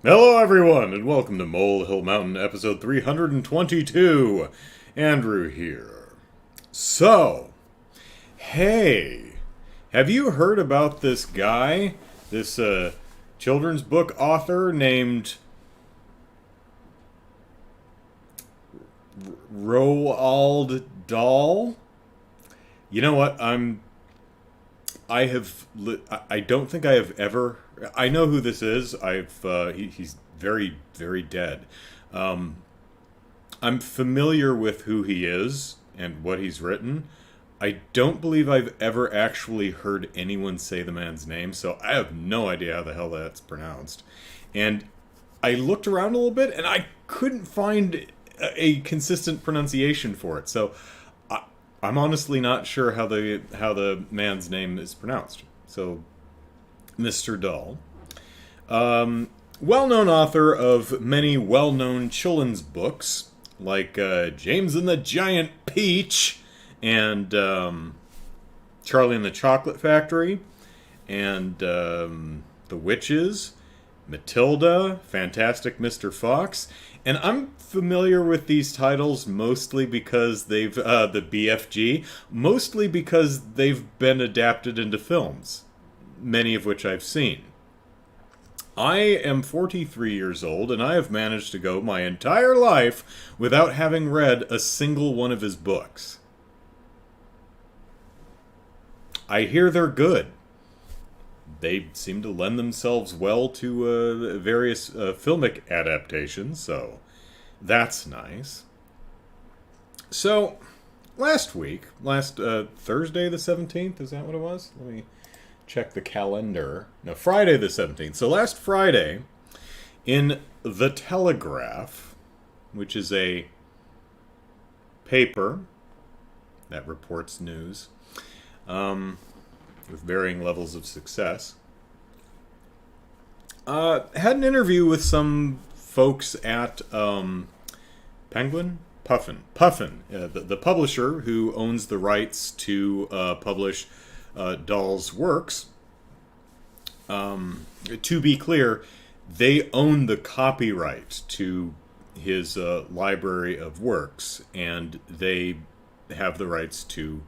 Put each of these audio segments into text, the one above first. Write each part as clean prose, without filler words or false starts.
Hello, everyone, and welcome to Molehill Mountain, episode 322. Andrew here. So, hey, have you heard about this guy, this children's book author named Roald Dahl? You know what? I don't think I have ever. I know who this is. He's very, very dead. I'm familiar with who he is and what he's written. I don't believe I've ever actually heard anyone say the man's name, so I have no idea how the hell that's pronounced. And I looked around a little bit, and I couldn't find a consistent pronunciation for it. So I'm honestly not sure how the man's name is pronounced. So, Mr. Dahl, well-known author of many well-known children's books, like James and the Giant Peach, and Charlie and the Chocolate Factory, and The Witches, Matilda, Fantastic Mr. Fox. And I'm familiar with these titles mostly because they've, the BFG, mostly because they've been adapted into films, many of which I've seen. I am 43 years old, and I have managed to go my entire life without having read a single one of his books. I hear they're good. They seem to lend themselves well to various filmic adaptations, so that's nice. So, last Thursday the 17th, is that what it was? Let me check the calendar. No, Friday the 17th. So last Friday, in The Telegraph, which is a paper that reports news, with varying levels of success, had an interview with some folks at Puffin, the publisher who owns the rights to publish Dahl's works. To be clear, they own the copyright to his library of works, and they have the rights to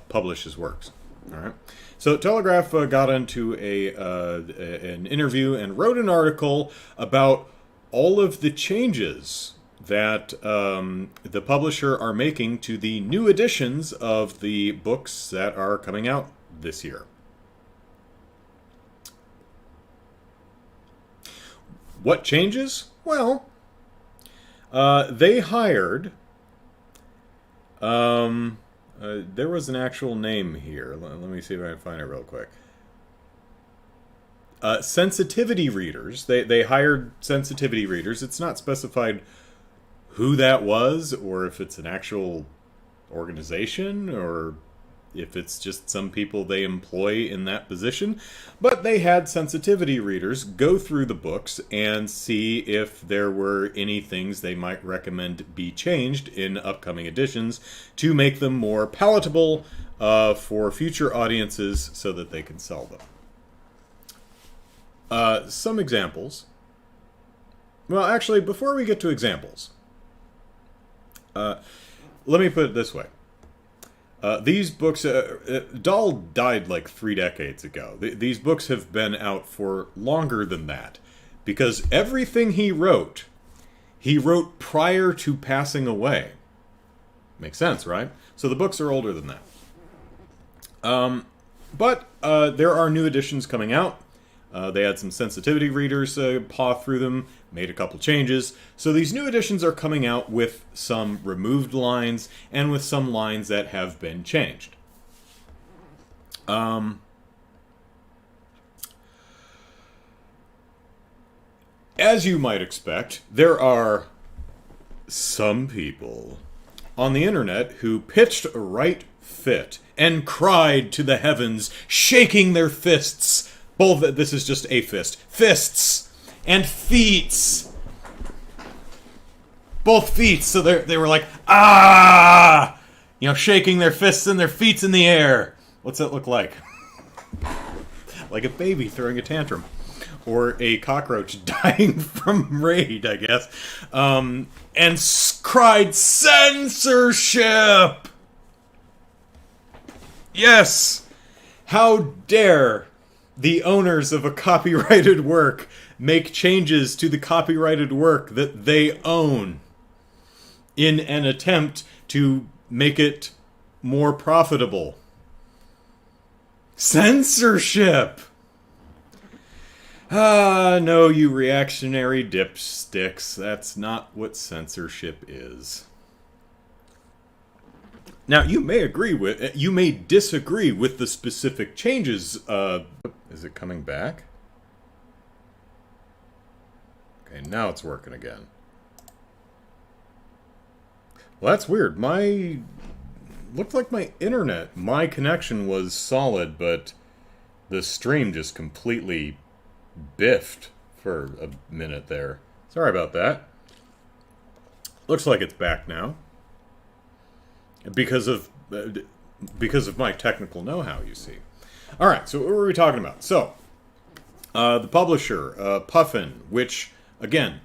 publish his works. All right. So Telegraph got into an interview and wrote an article about all of the changes that the publisher are making to the new editions of the books that are coming out this year. What changes? Well, they hired... there was an actual name here. Let me see if I can find it real quick. Sensitivity readers. They hired sensitivity readers. It's not specified who that was, or if it's an actual organization, or if it's just some people they employ in that position. But they had sensitivity readers go through the books and see if there were any things they might recommend be changed in upcoming editions to make them more palatable for future audiences so that they can sell them. Some examples. Well, actually, before we get to examples, let me put it this way. These books, Dahl died like 3 decades ago. These books have been out for longer than that, because everything he wrote prior to passing away. Makes sense, right? So the books are older than that. But there are new editions coming out. They had some sensitivity readers paw through them, made a couple changes. So these new editions are coming out with some removed lines and with some lines that have been changed. As you might expect, there are some people on the internet who pitched a right fit and cried to the heavens, shaking their fists. Both, this is just a fist. Fists and feets. Both feet. So they were like, ah! You know, shaking their fists and their feet in the air. What's that look like? Like a baby throwing a tantrum. or a cockroach dying from raid, I guess, and cried, "Censorship!" Yes! How dare the owners of a copyrighted work make changes to the copyrighted work that they own in an attempt to make it more profitable. Censorship! Ah, no, you reactionary dipsticks. That's not what censorship is. Now, you may disagree with the specific changes. Is it coming back? Okay, now it's working again. Well, that's weird. Looked like my connection was solid, but the stream just completely biffed for a minute there. Sorry about that. Looks like it's back now. Because of my technical know-how, you see. All right, so what were we talking about? So, the publisher, Puffin, which, again,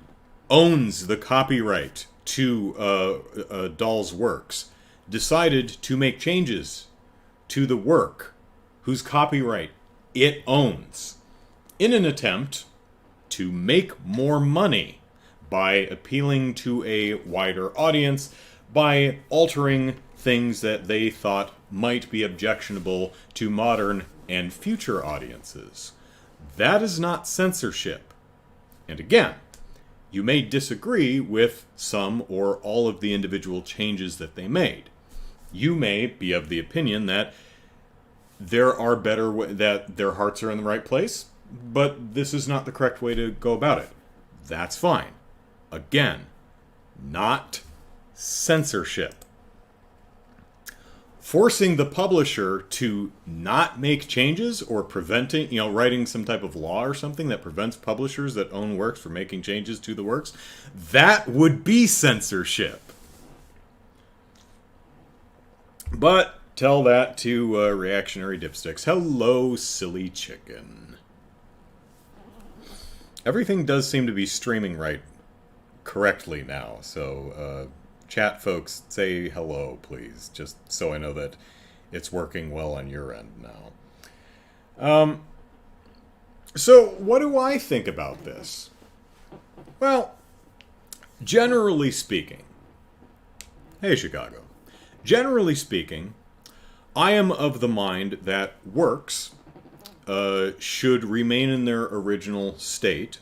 owns the copyright to Dahl's works, decided to make changes to the work whose copyright it owns in an attempt to make more money by appealing to a wider audience, by altering things that they thought might be objectionable to modern and future audiences. That is not censorship. And again, you may disagree with some or all of the individual changes that they made. You may be of the opinion that there are that their hearts are in the right place, but this is not the correct way to go about it. That's fine. Again, not censorship. Forcing the publisher to not make changes or preventing, writing some type of law or something that prevents publishers that own works from making changes to the works, that would be censorship. But tell that to reactionary dipsticks. Hello, silly chicken. Everything does seem to be streaming right correctly now, so chat folks, say hello, please, just so I know that it's working well on your end now. So what do I think about this? Well, generally speaking, hey Chicago, generally speaking, I am of the mind that works should remain in their original state,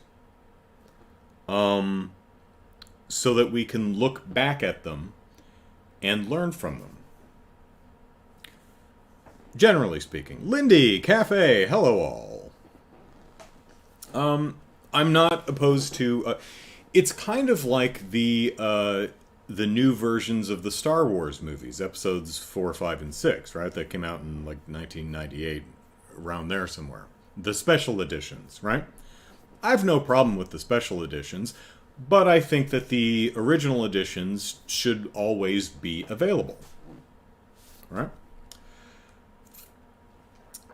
so that we can look back at them and learn from them. Generally speaking. Lindy, Cafe, hello all. I'm not opposed to... it's kind of like the new versions of the Star Wars movies, episodes 4, 5, and 6, right? That came out in like 1998, around there somewhere. The special editions, right? I have no problem with the special editions, but I think that the original editions should always be available. Right?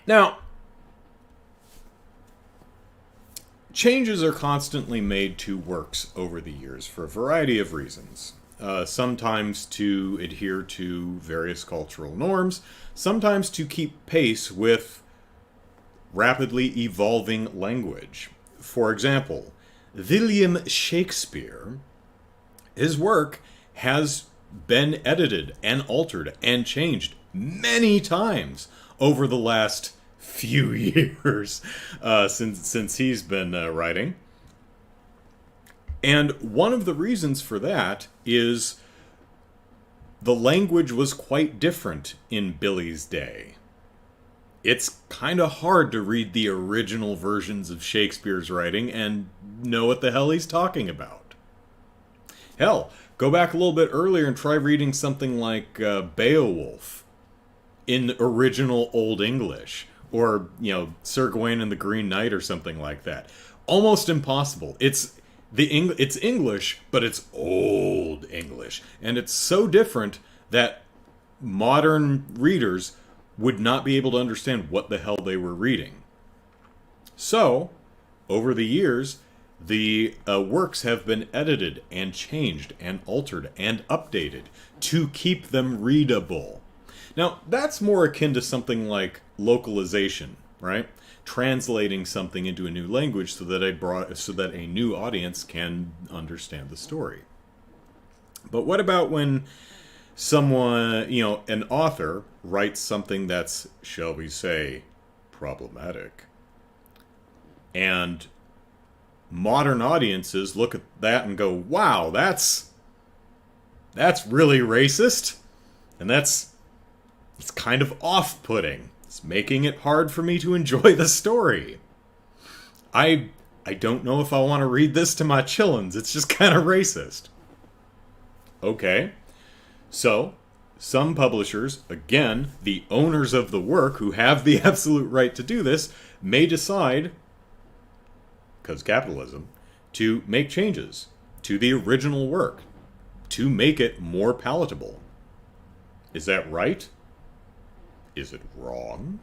Now, changes are constantly made to works over the years for a variety of reasons. Sometimes to adhere to various cultural norms, sometimes to keep pace with rapidly evolving language. For example, William Shakespeare, his work has been edited and altered and changed many times over the last few years since he's been writing. And one of the reasons for that is the language was quite different in Billy's day. It's kind of hard to read the original versions of Shakespeare's writing and know what the hell he's talking about. Hell, go back a little bit earlier and try reading something like Beowulf in original Old English, or, Sir Gawain and the Green Knight or something like that. Almost impossible. It's English, but it's Old English, and it's so different that modern readers would not be able to understand what the hell they were reading. So, over the years, the works have been edited and changed and altered and updated to keep them readable. Now, that's more akin to something like localization, right? Translating something into a new language so that a new audience can understand the story. But what about when someone, an author writes something that's, shall we say, problematic, and modern audiences look at that and go, wow, that's really racist, and it's kind of off-putting. It's making it hard for me to enjoy the story. I don't know if I want to read this to my chillins. It's just kind of racist. Okay. So, some publishers, again, the owners of the work who have the absolute right to do this, may decide, because capitalism, to make changes to the original work to make it more palatable. Is that right? Is it wrong?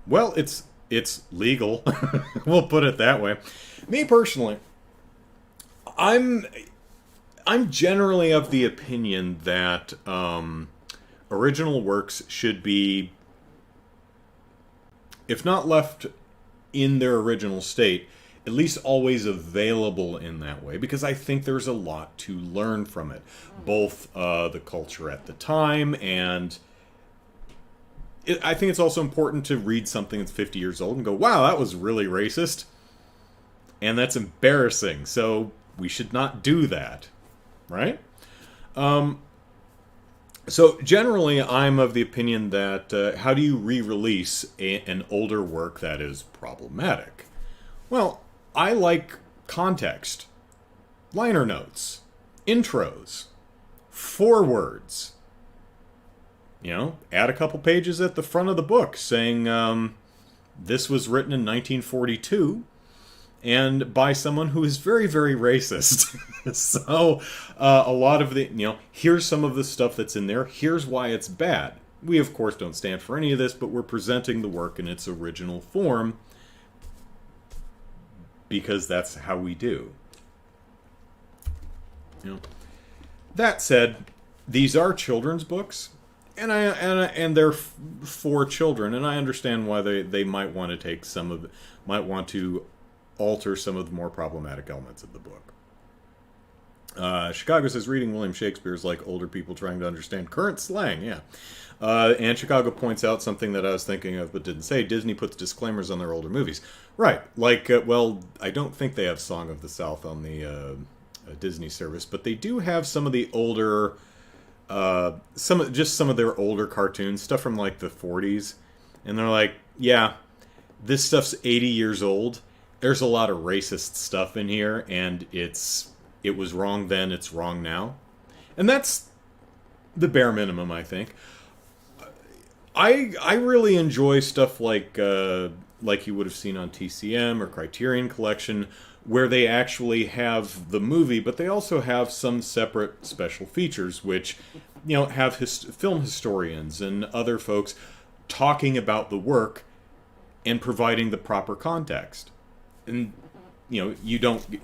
Well, it's legal. We'll put it that way. Me personally, I'm generally of the opinion that original works should be, if not left in their original state, at least always available in that way, because I think there's a lot to learn from it. Both the culture at the time, and I think it's also important to read something that's 50 years old and go, wow, that was really racist. And that's embarrassing, so we should not do that. Right? So generally, I'm of the opinion that how do you re-release an older work that is problematic? Well, I like context, liner notes, intros, forewords. Add a couple pages at the front of the book saying this was written in 1942 and by someone who is very, very racist. So a lot of the, here's some of the stuff that's in there. Here's why it's bad. We, of course, don't stand for any of this, but we're presenting the work in its original form because that's how we do. That said, these are children's books, and they're for children, and I understand why they might want to alter some of the more problematic elements of the book. Chicago says reading William Shakespeare is like older people trying to understand current slang. Yeah. And Chicago points out something that I was thinking of but didn't say. Disney puts disclaimers on their older movies. Right. Like, I don't think they have Song of the South on the Disney service, but they do have some of the older, some of their older cartoons, stuff from like the 40s. And they're like, yeah, this stuff's 80 years old. There's a lot of racist stuff in here, and it was wrong then, it's wrong now. And that's the bare minimum, I think. I really enjoy stuff like you would have seen on TCM or Criterion Collection, where they actually have the movie, but they also have some separate special features, which, have film historians and other folks talking about the work and providing the proper context. And, you don't...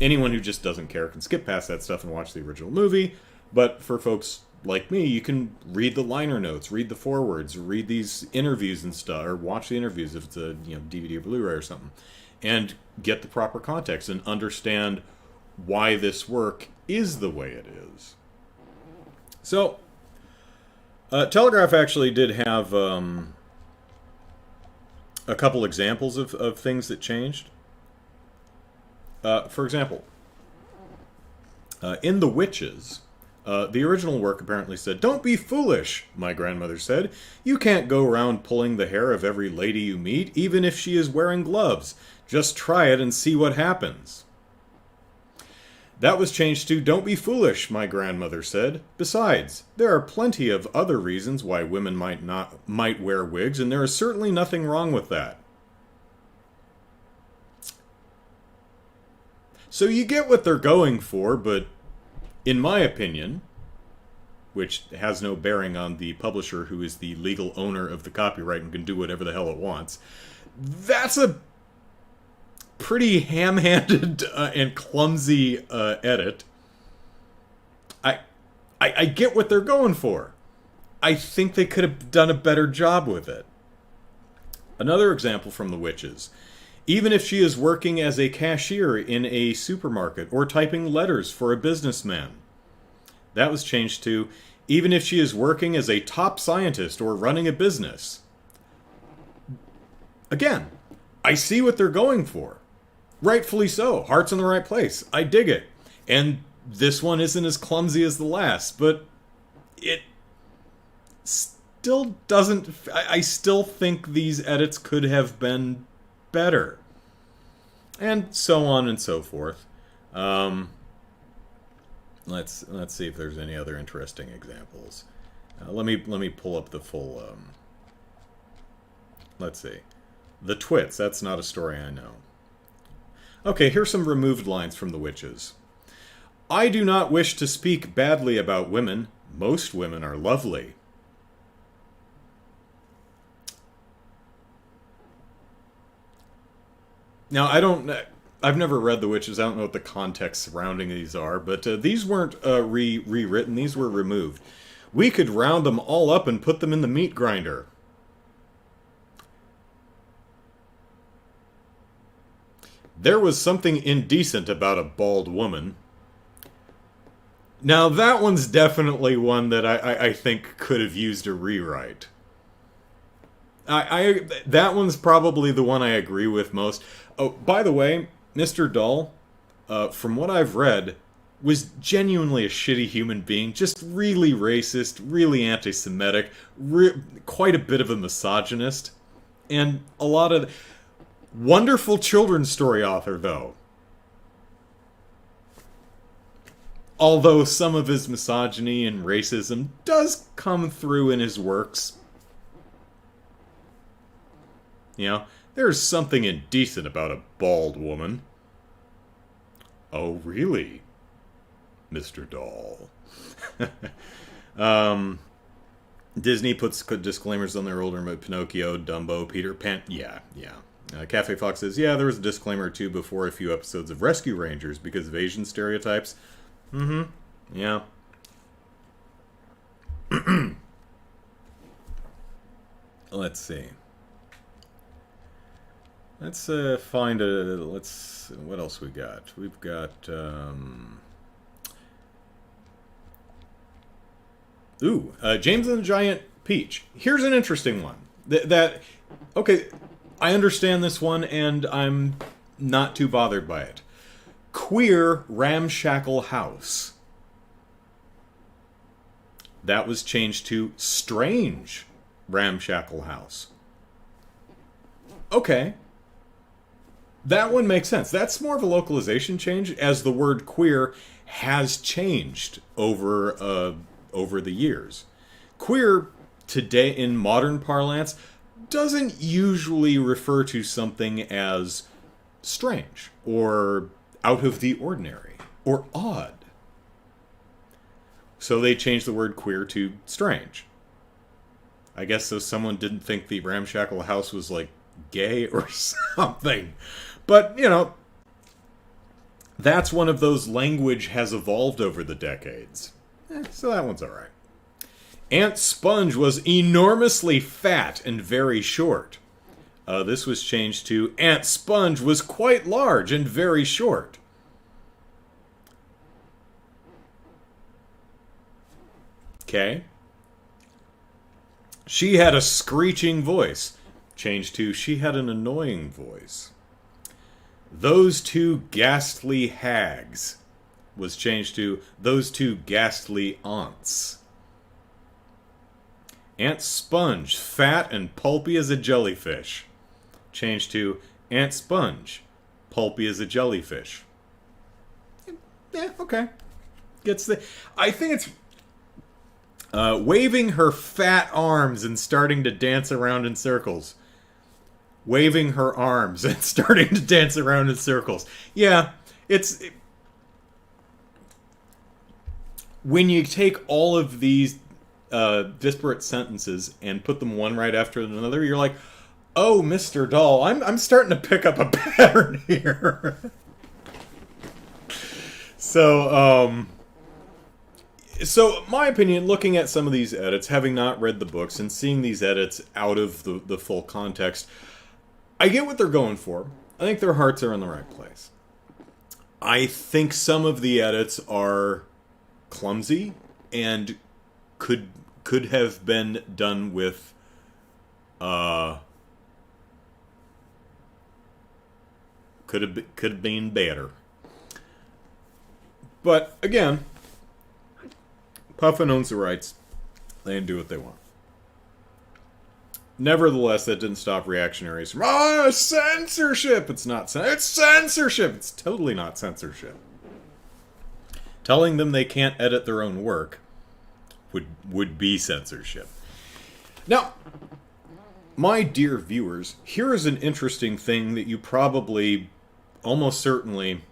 Anyone who just doesn't care can skip past that stuff and watch the original movie, but for folks like me, you can read the liner notes, read the forewords, read these interviews and stuff, or watch the interviews if it's a DVD or Blu-ray or something, and get the proper context and understand why this work is the way it is. So, Telegraph actually did have a couple examples of things that changed. For example, in The Witches, the original work apparently said, "Don't be foolish," my grandmother said. "You can't go around pulling the hair of every lady you meet, even if she is wearing gloves. Just try it and see what happens." That was changed to, "Don't be foolish," my grandmother said. "Besides, there are plenty of other reasons why women might wear wigs, and there is certainly nothing wrong with that." So you get what they're going for, but in my opinion, which has no bearing on the publisher who is the legal owner of the copyright and can do whatever the hell it wants, that's a pretty ham-handed and clumsy edit. I get what they're going for. I think they could have done a better job with it. Another example from The Witches. Even if she is working as a cashier in a supermarket or typing letters for a businessman. That was changed to, even if she is working as a top scientist or running a business. Again, I see what they're going for. Rightfully so. Heart's in the right place. I dig it. And this one isn't as clumsy as the last, but it still doesn't... I still think these edits could have been better. And so on and so forth. Let's see if there's any other interesting examples. Let me pull up the full... let's see. The Twits. That's not a story I know. Okay, here's some removed lines from The Witches. I do not wish to speak badly about women. Most women are lovely. Now, I've never read The Witches. I don't know what the context surrounding these are, but these weren't rewritten. These were removed. We could round them all up and put them in the meat grinder. There was something indecent about a bald woman. Now, that one's definitely one that I think could have used a rewrite. That one's probably the one I agree with most. Oh, by the way, Mr. Dahl, from what I've read, was genuinely a shitty human being. Just really racist, really anti-Semitic, quite a bit of a misogynist. And a lot of... Wonderful children's story author, though. Although some of his misogyny and racism does come through in his works. You know, there's something indecent about a bald woman. Oh, really? Mr. Dahl. Disney puts disclaimers on their older Pinocchio, Dumbo, Peter Pan. Yeah. Cafe Fox says, yeah, there was a disclaimer or two before a few episodes of Rescue Rangers because of Asian stereotypes. Yeah. Let's see. Let's find a... What else we got? We've got... James and the Giant Peach. Here's an interesting one. Okay, I understand this one, and I'm not too bothered by it. Queer Ramshackle House. That was changed to Strange Ramshackle House. Okay. That one makes sense. That's more of a localization change, as the word queer has changed over the years. Queer, today in modern parlance, doesn't usually refer to something as strange, or out of the ordinary, or odd. So they changed the word queer to strange. I guess so someone didn't think the Ramshackle House was, like, gay or something. But, you know, that's one of those language has evolved over the decades. So that one's alright. Aunt Sponge was enormously fat and very short. This was changed to Aunt Sponge was quite large and very short. Okay. She had a screeching voice. Changed to she had an annoying voice. Those two ghastly hags was changed to those two ghastly aunts. Aunt Sponge, fat and pulpy as a jellyfish. Changed to Aunt Sponge, pulpy as a jellyfish. Yeah, okay. I think it's waving her fat arms and starting to dance around in circles. Waving her arms and starting to dance around in circles. Yeah, when you take all of these disparate sentences and put them one right after another, you're like, Oh, Mr. Dahl, I'm starting to pick up a pattern here. So, so my opinion, looking at some of these edits, having not read the books and seeing these edits out of the full context, I get what they're going for. I think their hearts are in the right place. I think some of the edits are clumsy and could have been done with could have been better. But again, Puffin owns the rights. They can do what they want. Nevertheless, that didn't stop reactionaries from, censorship! It's not it's censorship! It's totally not censorship. Telling them they can't edit their own work would be censorship. Now, my dear viewers, here is an interesting thing that you probably, almost certainly,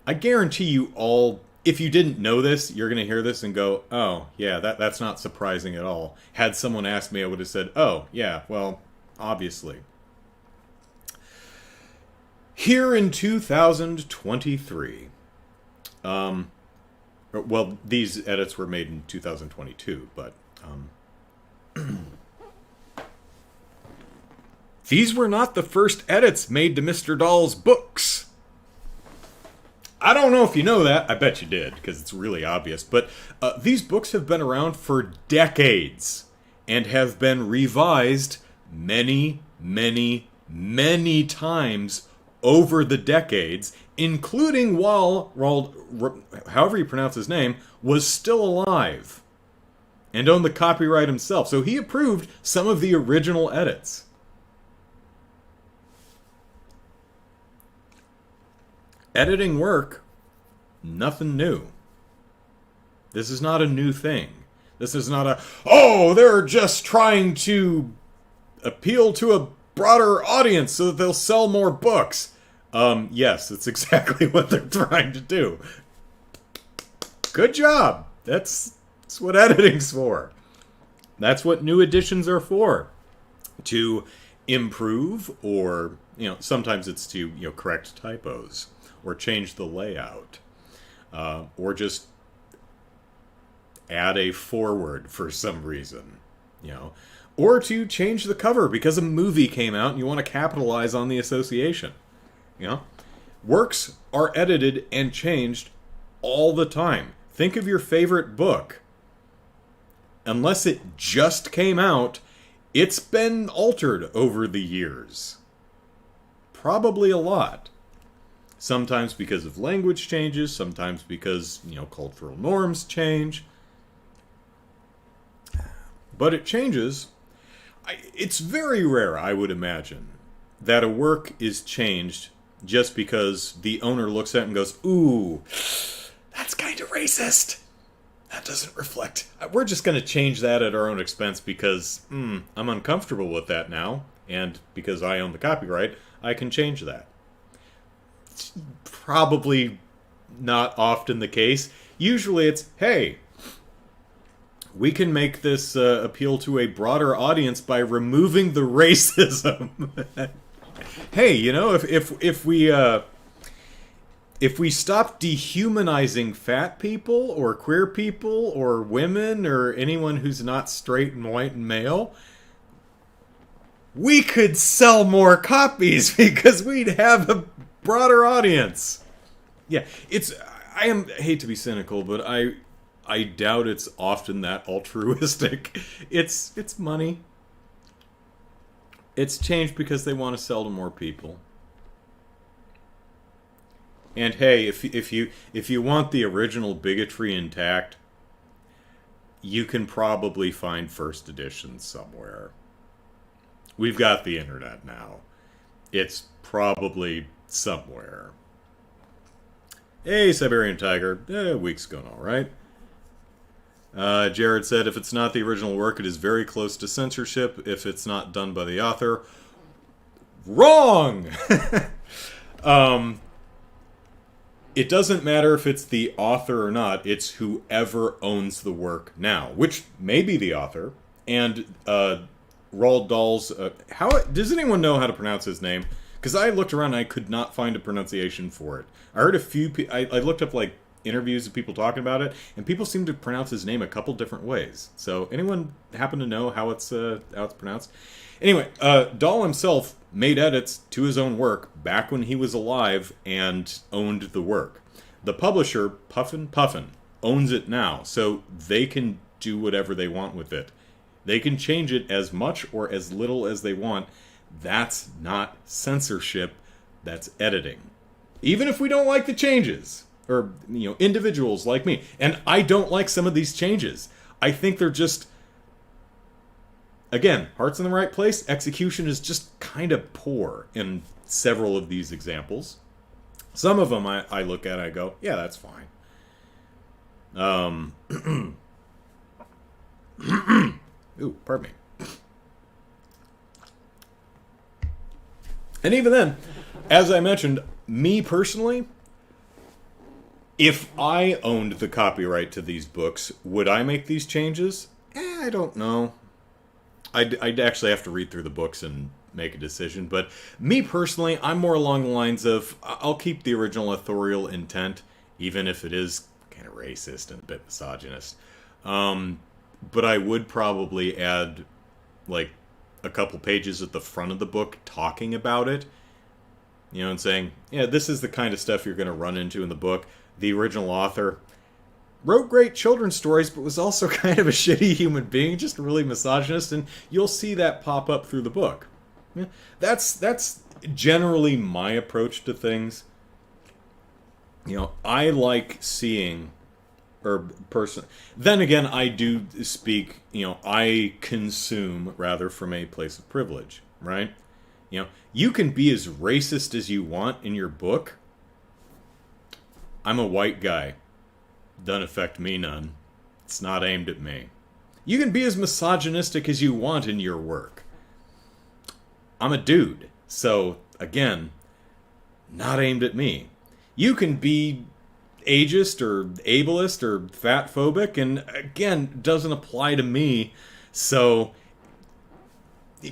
I guarantee you all, if you didn't know this, you're going to hear this and go, oh, yeah, that's not surprising at all. Had someone asked me, I would have said, oh, yeah, well, obviously. Here in 2023, well, these edits were made in 2022, but these were not the first edits made to Mr. Dahl's books. I don't know if you know that. I bet you did, because it's really obvious. But these books have been around for decades and have been revised many, many, many times over the decades, including while Roald, however you pronounce his name, was still alive and owned the copyright himself. So he approved some of the original edits. Editing work, nothing new. This is not a new thing. This is not a, oh, they're just trying to appeal to a broader audience so that they'll sell more books. Yes, that's exactly what they're trying to do. Good job. That's what editing's for. That's what new editions are for. To improve, or, sometimes it's to, correct typos, or change the layout, or just add a foreword for some reason, or to change the cover because a movie came out and you want to capitalize on the association. Works are edited and changed all the time. Think of your favorite book. Unless it just came out, it's been altered over the years. Probably a lot. Sometimes because of language changes, sometimes because, cultural norms change. But it changes. It's very rare, I would imagine, that a work is changed just because the owner looks at it and goes, ooh, that's kind of racist. That doesn't reflect. We're just going to change that at our own expense because I'm uncomfortable with that now. And because I own the copyright, I can change that. It's probably not often the case. Usually it's, hey, we can make this appeal to a broader audience by removing the racism. Hey, if we stop dehumanizing fat people or queer people or women or anyone who's not straight and white and male, we could sell more copies because we'd have a broader audience. Yeah, I hate to be cynical, but I doubt it's often that altruistic. It's money. It's changed because they want to sell to more people. And hey, if you want the original bigotry intact, you can probably find first editions somewhere. We've got the internet now. It's probably somewhere. Hey, Siberian Tiger. Week's going all right. Jared said, if it's not the original work, it is very close to censorship if it's not done by the author. Wrong! It doesn't matter if it's the author or not. It's whoever owns the work now, which may be the author. And Roald Dahl's... how does anyone know how to pronounce his name? Because I looked around and I could not find a pronunciation for it. I heard a few... I looked up, like, interviews of people talking about it, and people seem to pronounce his name a couple different ways. So, anyone happen to know how it's pronounced? Anyway, Dahl himself made edits to his own work back when he was alive and owned the work. The publisher, Puffin Puffin, owns it now, so they can do whatever they want with it. They can change it as much or as little as they want. That's not censorship, that's editing. Even if we don't like the changes, or, individuals like me. And I don't like some of these changes. I think they're just, again, heart's in the right place. Execution is just kind of poor in several of these examples. Some of them I look at and I go, yeah, that's fine. Ooh, pardon me. And even then, as I mentioned, me personally, if I owned the copyright to these books, would I make these changes? I don't know. I'd actually have to read through the books and make a decision. But me personally, I'm more along the lines of, I'll keep the original authorial intent, even if it is kind of racist and a bit misogynist. But I would probably add, like, a couple pages at the front of the book talking about it. And saying, yeah, this is the kind of stuff you're going to run into in the book. The original author wrote great children's stories, but was also kind of a shitty human being, just really misogynist, and you'll see that pop up through the book. Yeah, that's generally my approach to things. I like seeing... Then again, I do speak, I consume, rather, from a place of privilege, right? You can be as racist as you want in your book. I'm a white guy. Doesn't affect me none. It's not aimed at me. You can be as misogynistic as you want in your work. I'm a dude. So, again, not aimed at me. You can be ageist or ableist or fatphobic, and again, doesn't apply to me. So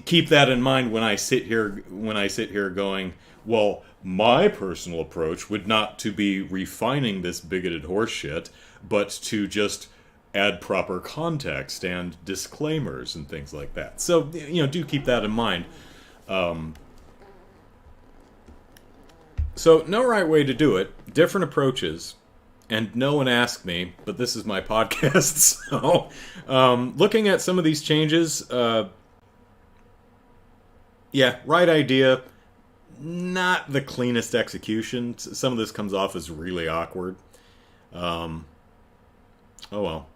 keep that in mind when I sit here going, well, my personal approach would not to be refining this bigoted horseshit, but to just add proper context and disclaimers and things like that. So, do keep that in mind. So, no right way to do it. Different approaches. And no one asked me, but this is my podcast, so... looking at some of these changes, yeah, right idea. Not the cleanest execution. Some of this comes off as really awkward. Oh well.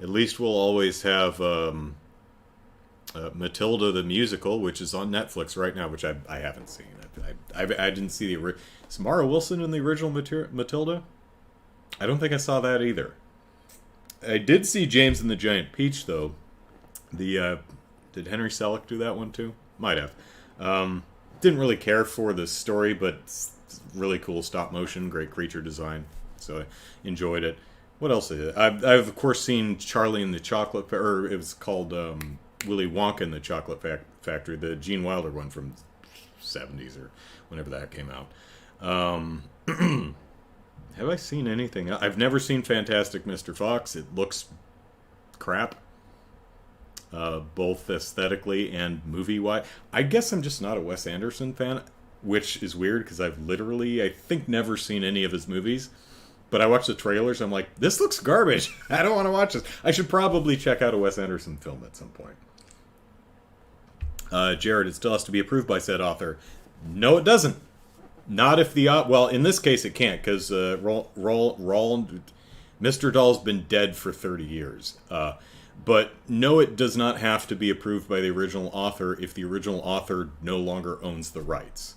At least we'll always have Matilda the musical, which is on Netflix right now, which I haven't seen. I didn't see the... Is Mara Wilson in the original Matilda? I don't think I saw that either. I did see James and the Giant Peach, though. Did Henry Selick do that one, too? Might have. Didn't really care for the story, but it's really cool stop motion, great creature design. So I enjoyed it. What else is it? I've of course seen Charlie and the Chocolate... Or it was called Willy Wonka and the Chocolate Factory, the Gene Wilder one from 70s or whenever that came out. Have I seen anything? I've never seen Fantastic Mr. Fox. It looks crap. Both aesthetically and movie-wise. I guess I'm just not a Wes Anderson fan, which is weird because I've literally, I think, never seen any of his movies. But I watched the trailers, I'm like, this looks garbage. I don't want to watch this. I should probably check out a Wes Anderson film at some point. Jared, it still has to be approved by said author. No, it doesn't. Not if the... well, in this case it can't, because Roald... Mr. Dahl's been dead for 30 years. But no, it does not have to be approved by the original author if the original author no longer owns the rights.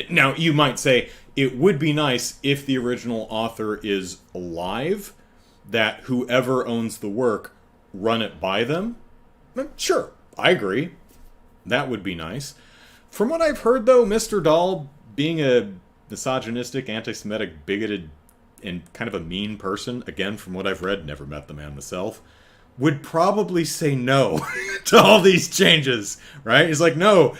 Now, you might say, it would be nice if the original author is alive, that whoever owns the work run it by them. Sure, I agree. That would be nice. From what I've heard, though, Mr. Dahl, being a misogynistic, anti-Semitic, bigoted, and kind of a mean person, again, from what I've read, never met the man myself, would probably say no to all these changes, right? He's like, no,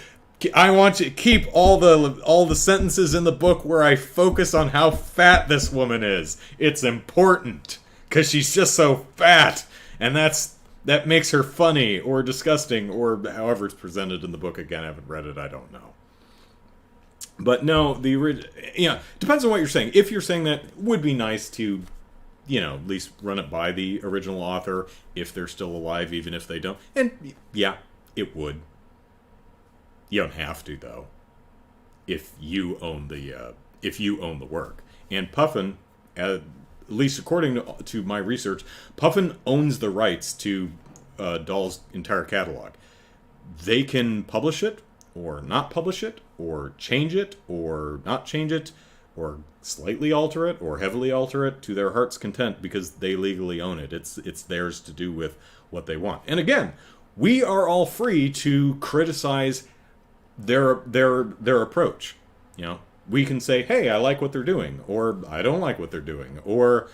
I want you to keep all the sentences in the book where I focus on how fat this woman is. It's important because she's just so fat, and that makes her funny or disgusting or however it's presented in the book. Again, I haven't read it. I don't know. But no, depends on what you're saying. If you're saying that, it would be nice to, at least run it by the original author if they're still alive, even if they don't. And yeah, it would. You don't have to, though, if you own the work. And Puffin, at least according to my research, Puffin owns the rights to Dahl's entire catalog. They can publish it, or not publish it, or change it, or not change it, or slightly alter it, or heavily alter it to their heart's content because they legally own it. It's theirs to do with what they want. And again, we are all free to criticize their approach. We can say, hey, I like what they're doing, or I don't like what they're doing, or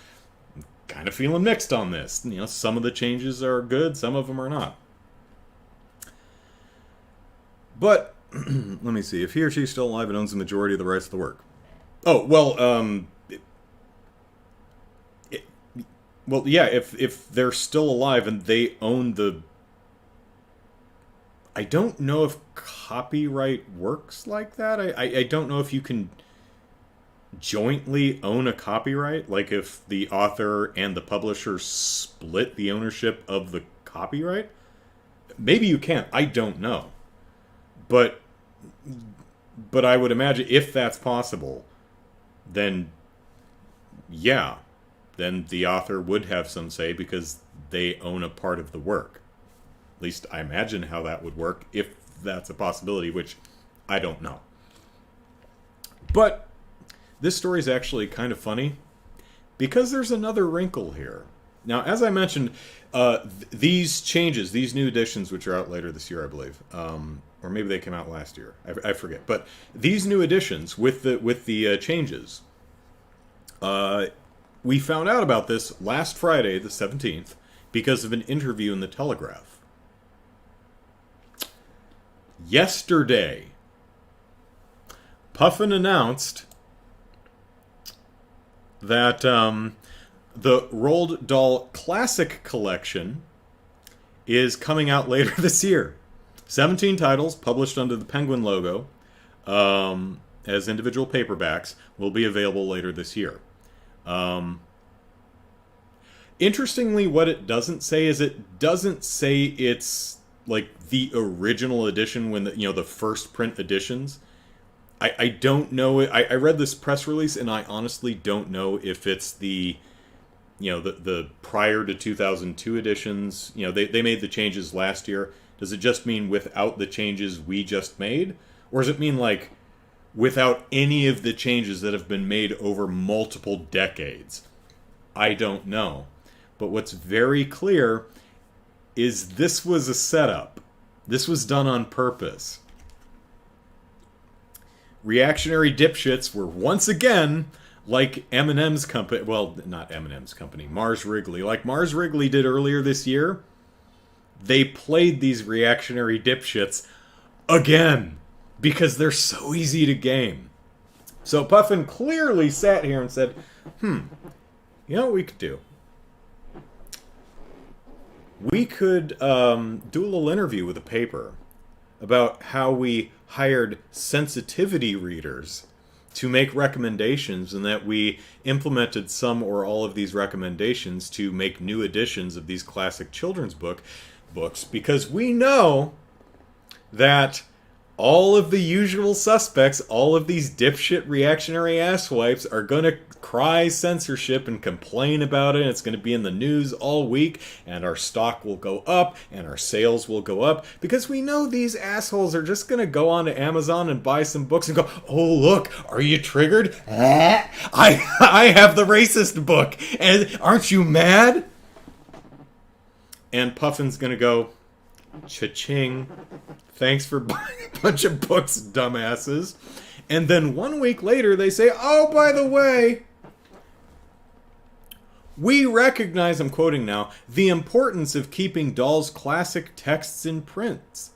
kind of feeling mixed on this. Some of the changes are good, some of them are not. But let me see. If he or she is still alive and owns the majority of the rights to the work. Oh, well, yeah, if they're still alive and they own the... I don't know if copyright works like that. I don't know if you can jointly own a copyright. Like if the author and the publisher split the ownership of the copyright. Maybe you can. I don't know. But I would imagine if that's possible, then yeah, then the author would have some say because they own a part of the work. At least I imagine how that would work if that's a possibility, which I don't know. But this story is actually kind of funny because there's another wrinkle here. Now, as I mentioned, these changes, these new editions, which are out later this year, I believe, or maybe they came out last year, I forget. But these new editions with the changes, we found out about this last Friday, the 17th, because of an interview in the Telegraph. Yesterday, Puffin announced that the Roald Dahl Classic Collection is coming out later this year. 17 titles published under the Penguin logo as individual paperbacks will be available later this year. Interestingly, what it doesn't say is it doesn't say it's like the original edition when the first print editions. I don't know. I read this press release and I honestly don't know if it's the prior to 2002 editions. They made the changes last year. Does it just mean without the changes we just made? Or does it mean like without any of the changes that have been made over multiple decades? I don't know. But what's very clear is this was a setup. This was done on purpose. Reactionary dipshits were once again like M&M's company. Well, not M&M's company. Mars Wrigley. Like Mars Wrigley did earlier this year. They played these reactionary dipshits again because they're so easy to game. So Puffin clearly sat here and said, you know what we could do? We could do a little interview with a paper about how we hired sensitivity readers to make recommendations and that we implemented some or all of these recommendations to make new editions of these classic children's books because we know that all of the usual suspects, all of these dipshit reactionary asswipes are going to cry censorship and complain about it. And it's going to be in the news all week and our stock will go up and our sales will go up because we know these assholes are just going to go on to Amazon and buy some books and go, oh, look, are you triggered? I have the racist book. And aren't you mad? And Puffin's going to go, cha-ching. Thanks for buying a bunch of books, dumbasses. And then 1 week later, they say, oh, by the way, We recognize, I'm quoting now, the importance of keeping Dahl's classic texts in print.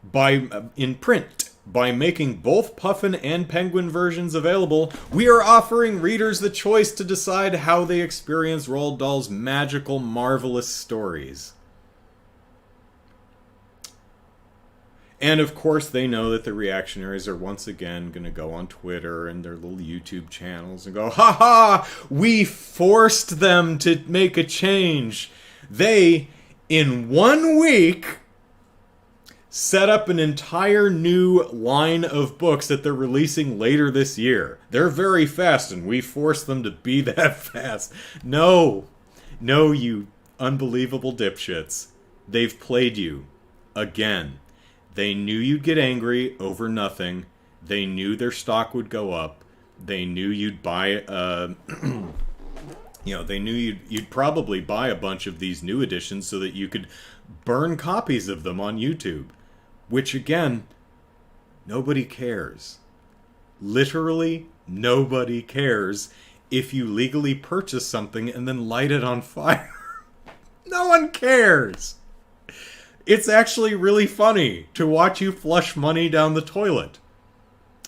By making both Puffin and Penguin versions available, we are offering readers the choice to decide how they experience Roald Dahl's magical, marvelous stories. And of course, they know that the reactionaries are once again going to go on Twitter and their little YouTube channels and go, "Ha ha! We forced them to make a change. They, in 1 week, set up an entire new line of books that they're releasing later this year. They're very fast, and we forced them to be that fast." No, you unbelievable dipshits. They've played you again. They knew you'd get angry over nothing. They knew their stock would go up. They knew you'd buy, they knew you'd probably buy a bunch of these new editions so that you could burn copies of them on YouTube. Which, again, nobody cares. Literally, nobody cares if you legally purchase something and then light it on fire. No one cares. It's actually really funny to watch you flush money down the toilet.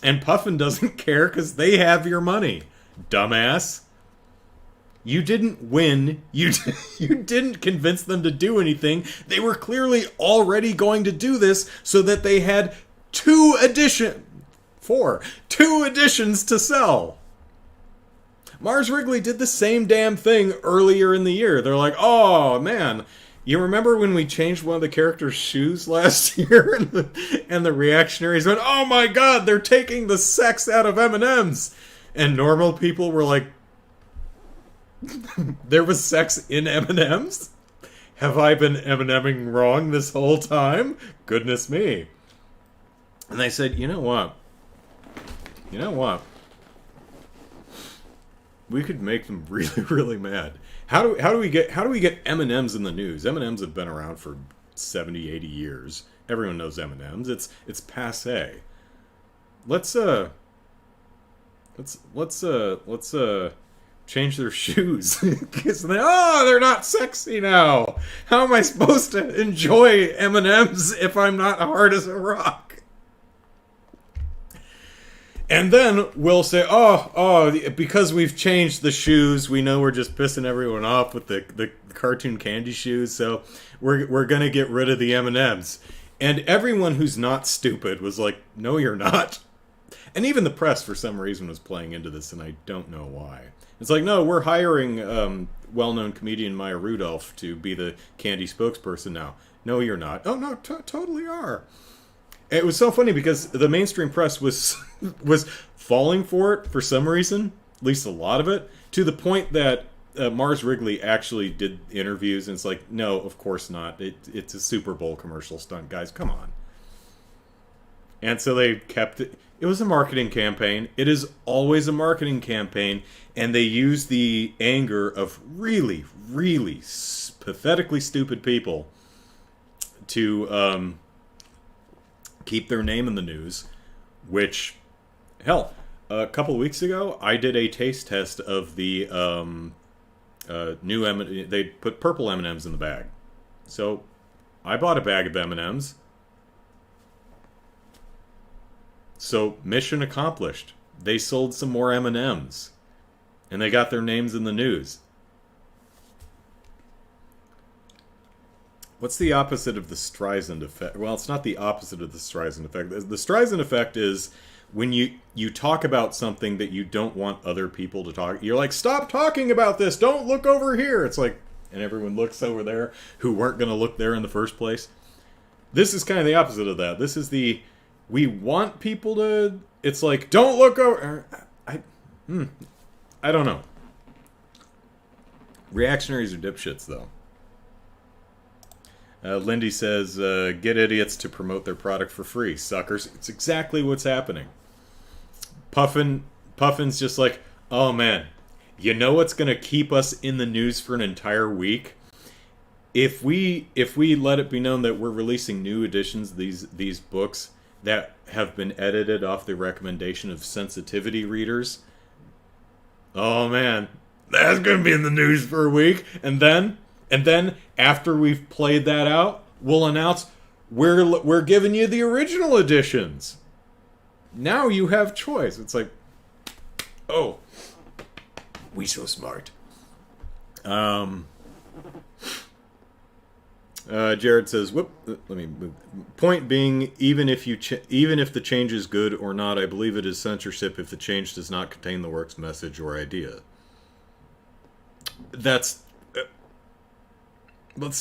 And Puffin doesn't care because they have your money. Dumbass. You didn't win. You didn't convince them to do anything. They were clearly already going to do this so that they had 2 editions to sell. Mars Wrigley did the same damn thing earlier in the year. They're like, "Oh, man, you remember when we changed one of the characters' shoes last year?" And the reactionaries went, "Oh my god, they're taking the sex out of M&Ms." And normal people were like, "There was sex in M&Ms? Have I been M&Ming wrong this whole time? Goodness me." And they said, You know what? We could make them really, really mad. How do we get M&Ms in the news? M&Ms have been around for 70, 80 years. Everyone knows M&Ms. It's passé. Let's change their shoes. Because they're not sexy now. How am I supposed to enjoy M&Ms if I'm not hard as a rock? And then we'll say, because we've changed the shoes, we know we're just pissing everyone off with the cartoon candy shoes, so we're going to get rid of the M&Ms. And everyone who's not stupid was like, "No, you're not." And even the press, for some reason, was playing into this, and I don't know why. It's like, "No, we're hiring well-known comedian Maya Rudolph to be the candy spokesperson now." "No, you're not." "Oh, no, totally are." It was so funny because the mainstream press was falling for it for some reason, at least a lot of it, to the point that Mars Wrigley actually did interviews, and it's like, "No, of course not. It's a Super Bowl commercial stunt, guys. Come on." And so they kept it. It was a marketing campaign. It is always a marketing campaign, and they use the anger of really, really pathetically stupid people to keep their name in the news, which, hell, a couple weeks ago, I did a taste test of the new M&M. They put purple M&Ms in the bag. So I bought a bag of M&Ms. So mission accomplished. They sold some more M&Ms. And they got their names in the news. What's the opposite of the Streisand effect? Well, it's not the opposite of the Streisand effect. The Streisand effect is when you talk about something that you don't want other people to talk. You're like, "Stop talking about this. Don't look over here." It's like, and everyone looks over there who weren't going to look there in the first place. This is kind of the opposite of that. This is we want people to. It's like, "Don't look over." I don't know. Reactionaries are dipshits, though. Lindy says, "Get idiots to promote their product for free, suckers." It's exactly what's happening. Puffin's just like, "Oh man, you know what's going to keep us in the news for an entire week? If we let it be known that we're releasing new editions of these books that have been edited off the recommendation of sensitivity readers. Oh man, That's going to be in the news for a week. And then after we've played that out, we'll announce we're giving you the original editions. Now you have choice. It's like, oh, we so smart. Jared says, "Whoop." Let me move. Point being, even if the change is good or not, I believe it is censorship if the change does not contain the work's message or idea. That's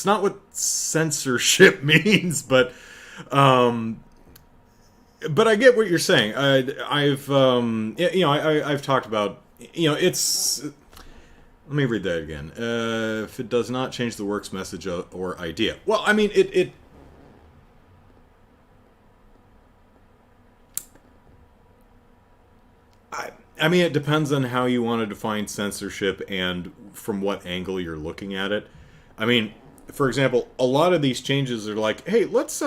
not what censorship means, but I get what you're saying. I've talked about, it's. Let me read that again. If it does not change the work's message or idea. Well, I mean, it depends on how you want to define censorship and from what angle you're looking at it. I mean, for example, a lot of these changes are like, hey, let's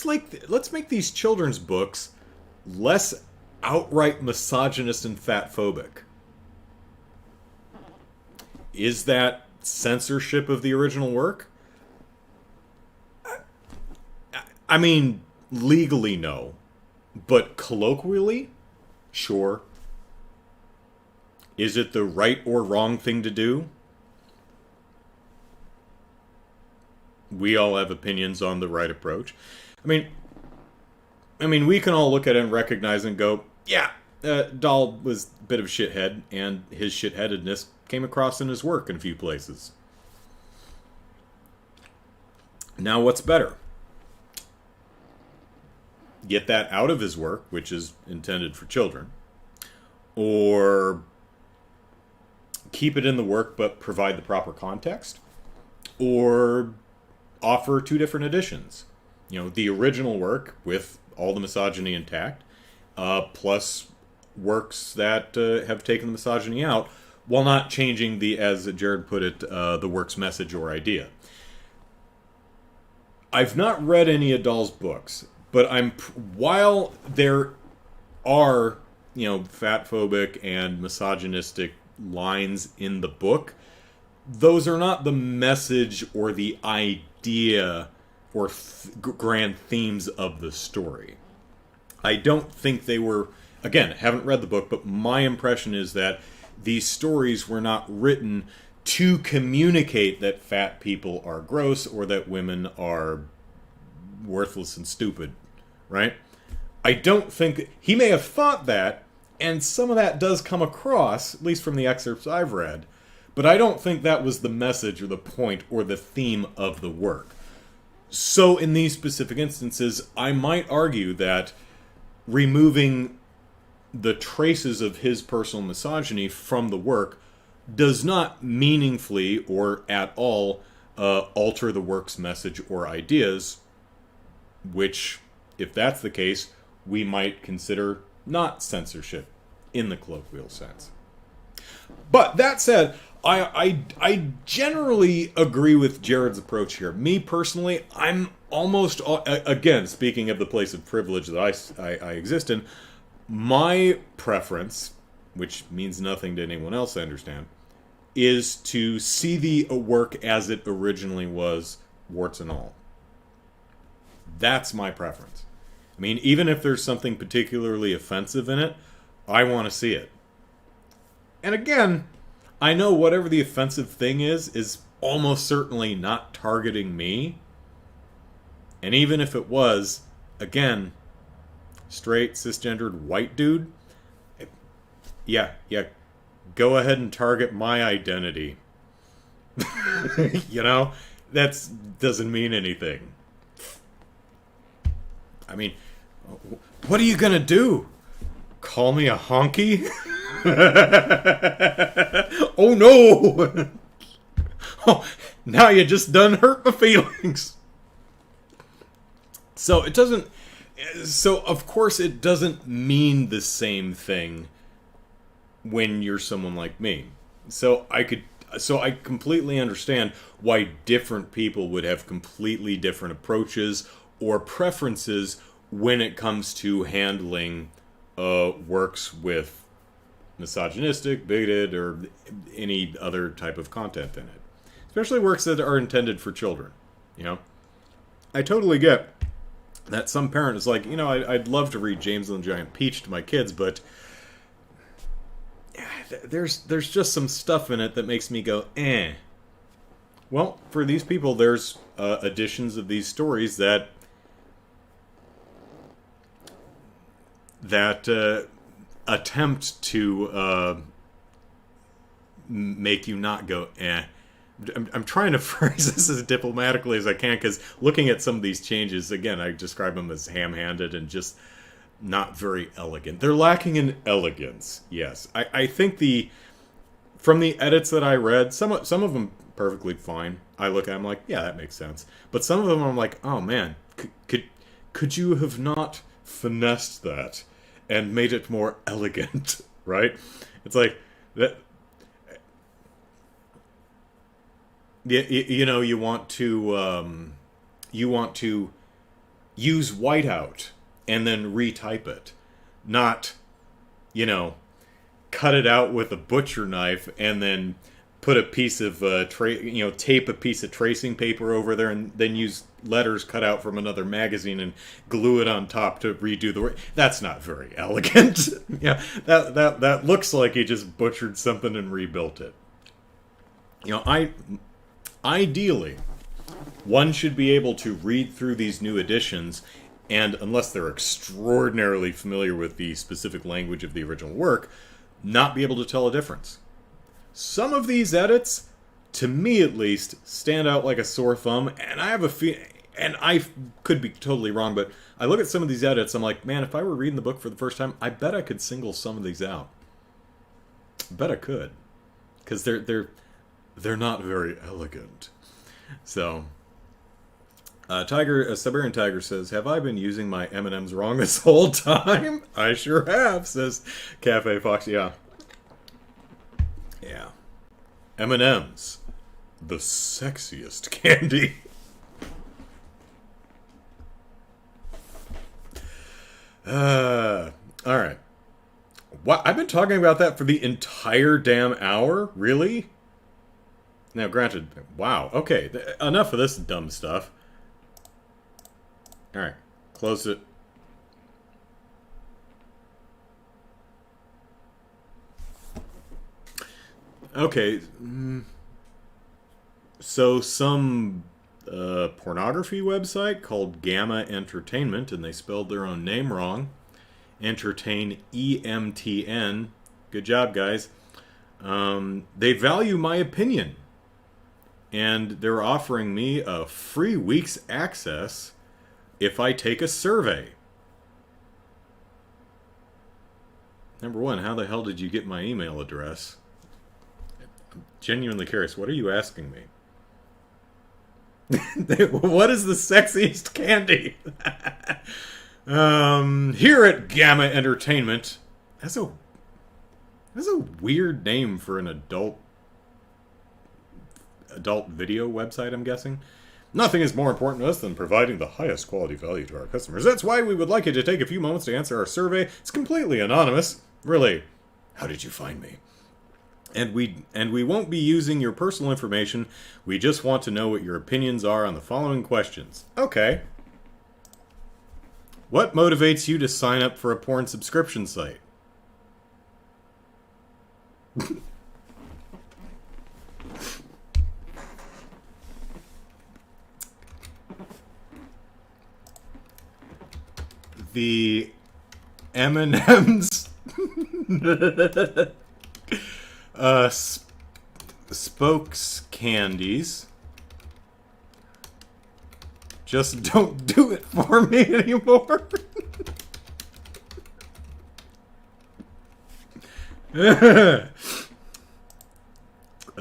make these children's books less outright misogynist and fatphobic. Is that censorship of the original work? I mean, legally, no. But colloquially, sure. Is it the right or wrong thing to do? We all have opinions on the right approach. I mean, we can all look at it and recognize and go, yeah, Dahl was a bit of a shithead, and his shitheadedness came across in his work in a few places. Now, what's better? Get that out of his work, which is intended for children, or keep it in the work but provide the proper context, or offer two different editions. The original work with all the misogyny intact, plus works that have taken the misogyny out, while not changing the, as Jared put it, the work's message or idea. I've not read any of Dahl's books, but while there are, fatphobic and misogynistic lines in the book, those are not the message or the idea or grand themes of the story. I don't think they were, again, haven't read the book, but my impression is that these stories were not written to communicate that fat people are gross or that women are worthless and stupid, right? I don't think he may have thought that, and some of that does come across, at least from the excerpts I've read, but I don't think that was the message or the point or the theme of the work. So in these specific instances, I might argue that removing the traces of his personal misogyny from the work does not meaningfully or at all alter the work's message or ideas, which, if that's the case, we might consider not censorship in the colloquial sense. But that said, I generally agree with Jared's approach here. Me personally, I'm almost, again, speaking of the place of privilege that I exist in, my preference, which means nothing to anyone else, I understand, is to see the work as it originally was, warts and all. That's my preference. I mean, even if there's something particularly offensive in it, I want to see it. And again, I know whatever the offensive thing is almost certainly not targeting me. And even if it was, again, straight, cisgendered, white dude, yeah, go ahead and target my identity. That doesn't mean anything. I mean, what are you gonna do? Call me a honky? Oh no! Oh, now you just done hurt my feelings. So it doesn't. So of course it doesn't mean the same thing when you're someone like me. So I completely understand why different people would have completely different approaches or preferences when it comes to handling works with misogynistic, bigoted, or any other type of content in it. Especially works that are intended for children. You know, I totally get that some parent is like, you know, I'd love to read James and the Giant Peach to my kids, but there's just some stuff in it that makes me go, eh. Well, for these people, there's editions of these stories that attempt to make you not go, eh. I'm trying to phrase this as diplomatically as I can, because looking at some of these changes, again, I describe them as ham-handed and just not very elegant. They're lacking in elegance, yes. I think from the edits that I read, some of them perfectly fine. I look at them like, yeah, that makes sense. But some of them I'm like, oh man, could you have not finessed that and made it more elegant, right? It's like that. You know, you want to use whiteout and then retype it, not, you know, cut it out with a butcher knife and then put a piece of tape a piece of tracing paper over there and then use letters cut out from another magazine and glue it on top to redo the work. That's not very elegant. Yeah, that looks like he just butchered something and rebuilt it. You know, ideally, one should be able to read through these new editions, and unless they're extraordinarily familiar with the specific language of the original work, not be able to tell a difference. Some of these edits, to me at least, stand out like a sore thumb, and I have a feeling, and I could be totally wrong, but I look at some of these edits, I'm like, man, if I were reading the book for the first time, I bet I could single some of these out. I bet I could. Because they're not very elegant. So, Siberian Tiger says, have I been using my M&Ms wrong this whole time? I sure have, says Cafe Fox. Yeah. Yeah. M&Ms. The sexiest candy. Alright. What? I've been talking about that for the entire damn hour? Really? Now, granted, wow, okay, enough of this dumb stuff. Alright, close it. Okay, so some pornography website called Gamma Entertainment, and they spelled their own name wrong. Entertain, E-M-T-N. Good job, guys. They value my opinion. And they're offering me a free week's access if I take a survey. Number one, how the hell did you get my email address? I'm genuinely curious. What are you asking me? What is the sexiest candy? Here at Gamma Entertainment. That's a weird name for an adult video website, I'm guessing. Nothing is more important to us than providing the highest quality value to our customers. That's why we would like you to take a few moments to answer our survey. It's completely anonymous. Really, how did you find me? And we won't be using your personal information. We just want to know what your opinions are on the following questions. Okay. What motivates you to sign up for a porn subscription site? The M&M's spokes candies just don't do it for me anymore.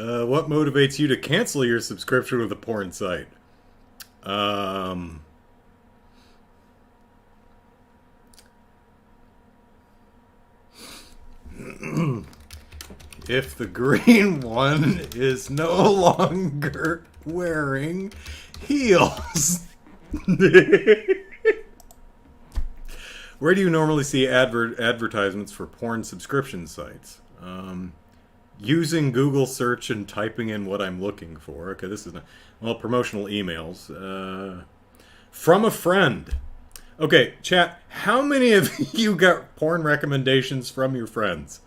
What motivates you to cancel your subscription with a porn site? If the green one is no longer wearing heels. Where do you normally see advertisements for porn subscription sites? Using Google search and typing in what I'm looking for. Okay, this is not... Well, promotional emails. From a friend. Okay, chat, how many of you got porn recommendations from your friends?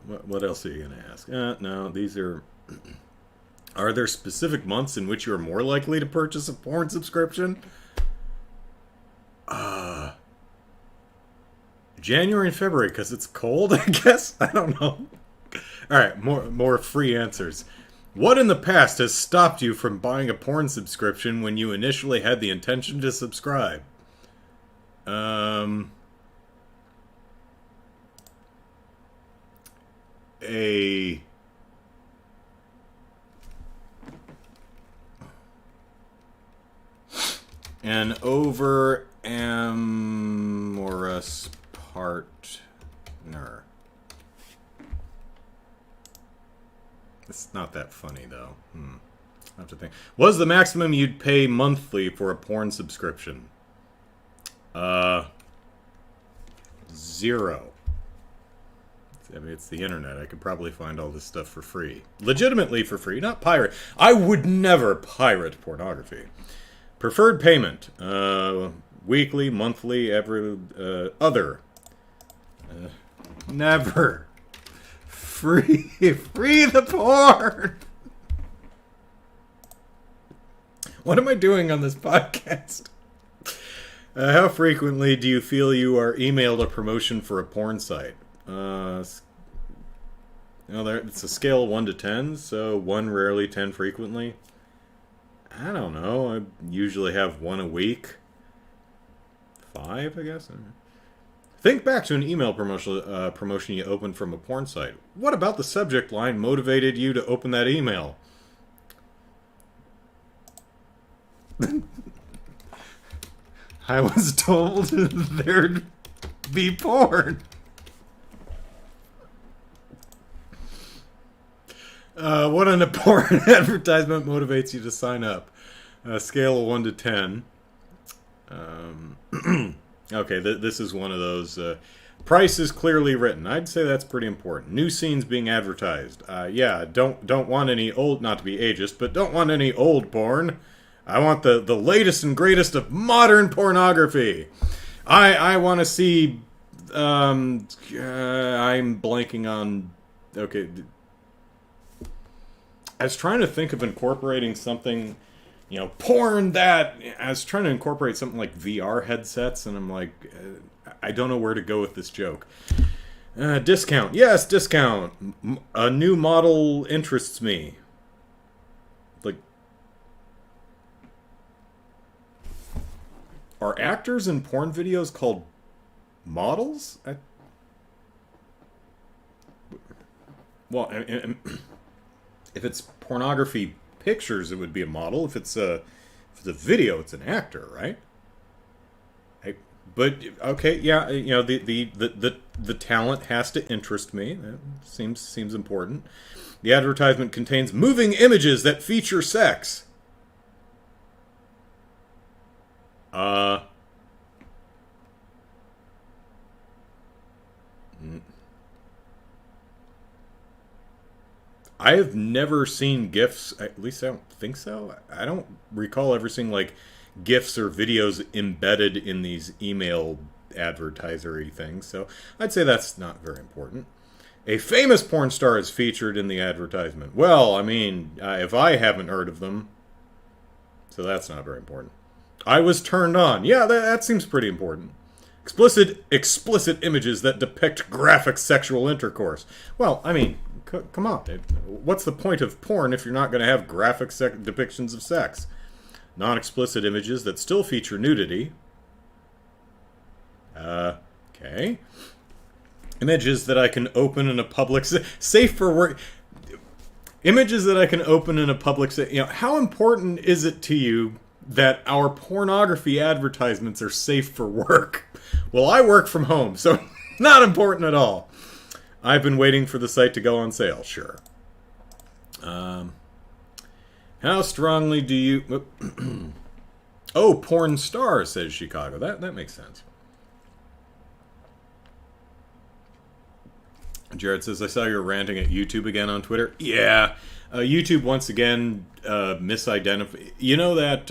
What else are you going to ask? No, these are... Are there specific months in which you are more likely to purchase a porn subscription? January and February, because it's cold, I guess? I don't know. Alright, more free answers. What in the past has stopped you from buying a porn subscription when you initially had the intention to subscribe? An over amorous partner. It's not that funny, though. I have to think. What is the maximum you'd pay monthly for a porn subscription? 0. I mean, it's the internet. I could probably find all this stuff for free. Legitimately for free, not pirate. I would never pirate pornography. Preferred payment. Weekly, monthly, every... other. Never. Free the porn! What am I doing on this podcast? How frequently do you feel you are emailed a promotion for a porn site? It's a scale of 1 to 10, so 1 rarely, 10 frequently. I don't know. I usually have 1 a week. 5, I guess? Think back to an email promotion you opened from a porn site. What about the subject line motivated you to open that email? I was told there'd be porn. What on a porn advertisement motivates you to sign up? Scale of 1 to 10. Okay, this is one of those. Price is clearly written. I'd say that's pretty important. New scenes being advertised. Yeah, don't want any old, not to be ageist, but don't want any old porn. I want the latest and greatest of modern pornography. I want to see. I'm blanking on. Okay. I was trying to think of incorporating something, porn that... I was trying to incorporate something like VR headsets, and I'm like, I don't know where to go with this joke. Discount. Yes, discount. A new model interests me. Like... Are actors in porn videos called models? If it's pornography pictures, it would be a model. If it's a video, it's an actor, right? But okay, yeah, the talent has to interest me. That seems important. The advertisement contains moving images that feature sex. I have never seen GIFs, at least I don't think so. I don't recall ever seeing, GIFs or videos embedded in these email advertisery things, so I'd say that's not very important. A famous porn star is featured in the advertisement. Well, I mean, if I haven't heard of them, so that's not very important. I was turned on. Yeah, that seems pretty important. Explicit images that depict graphic sexual intercourse. Well, I mean... Come on. What's the point of porn if you're not going to have graphic depictions of sex? Non-explicit images that still feature nudity. Okay. Images that I can open in a public... Safe for work... Images that I can open in a public... how important is it to you that our pornography advertisements are safe for work? Well, I work from home, so not important at all. I've been waiting for the site to go on sale. Sure. How strongly do you... Oh, porn star, says Chicago. That makes sense. Jared says, I saw you ranting at YouTube again on Twitter. Yeah. YouTube once again misidentified. You know that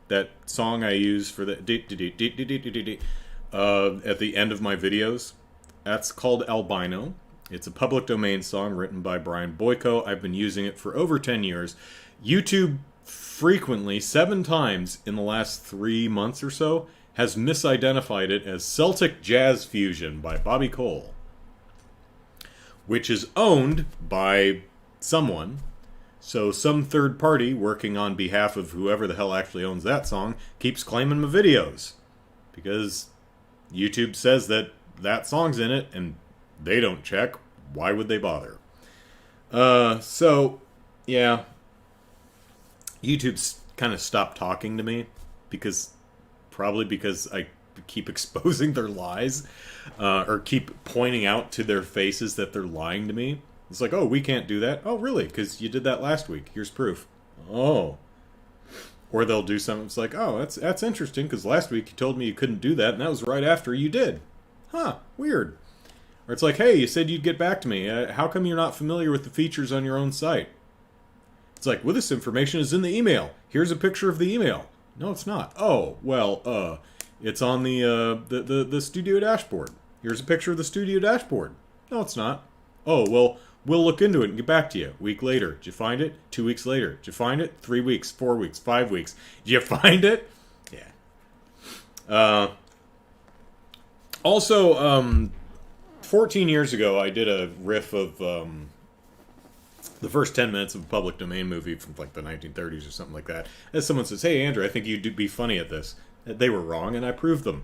that song I use for the at the end of my videos? That's called Albino. It's a public domain song written by Brian Boyko. I've been using it for over 10 years. YouTube frequently, 7 times in the last 3 months or so, has misidentified it as Celtic Jazz Fusion by Bobby Cole, which is owned by someone. So some third party working on behalf of whoever the hell actually owns that song keeps claiming my videos. Because YouTube says that that song's in it, and they don't check. Why would they bother? So, yeah. YouTube's kind of stopped talking to me. Probably because I keep exposing their lies. Or keep pointing out to their faces that they're lying to me. It's like, oh, we can't do that. Oh, really? Because you did that last week. Here's proof. Oh. Or they'll do something. It's like, oh, that's interesting, because last week you told me you couldn't do that, and that was right after you did. Huh, weird. Or it's like, hey, you said you'd get back to me. How come you're not familiar with the features on your own site? It's like, well, this information is in the email. Here's a picture of the email. No, it's not. Oh, well, it's on the studio dashboard. Here's a picture of the studio dashboard. No, it's not. Oh, well, we'll look into it and get back to you. A week later. Did you find it? 2 weeks later. Did you find it? 3 weeks, 4 weeks, 5 weeks. Did you find it? Yeah. Also, 14 years ago, I did a riff of the first 10 minutes of a public domain movie from like the 1930s or something like that. As someone says, hey, Andrew, I think you'd be funny at this. They were wrong, and I proved them.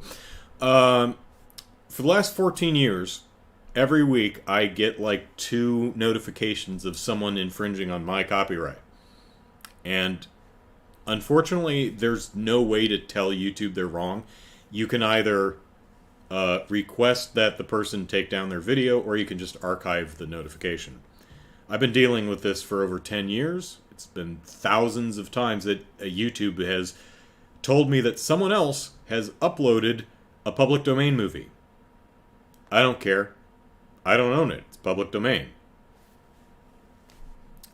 For the last 14 years, every week I get like 2 notifications of someone infringing on my copyright. And unfortunately, there's no way to tell YouTube they're wrong. You can either request that the person take down their video, or you can just archive the notification. I've been dealing with this for over 10 years. It's been thousands of times that YouTube has told me that someone else has uploaded a public domain movie. I don't care. I don't own it. It's public domain.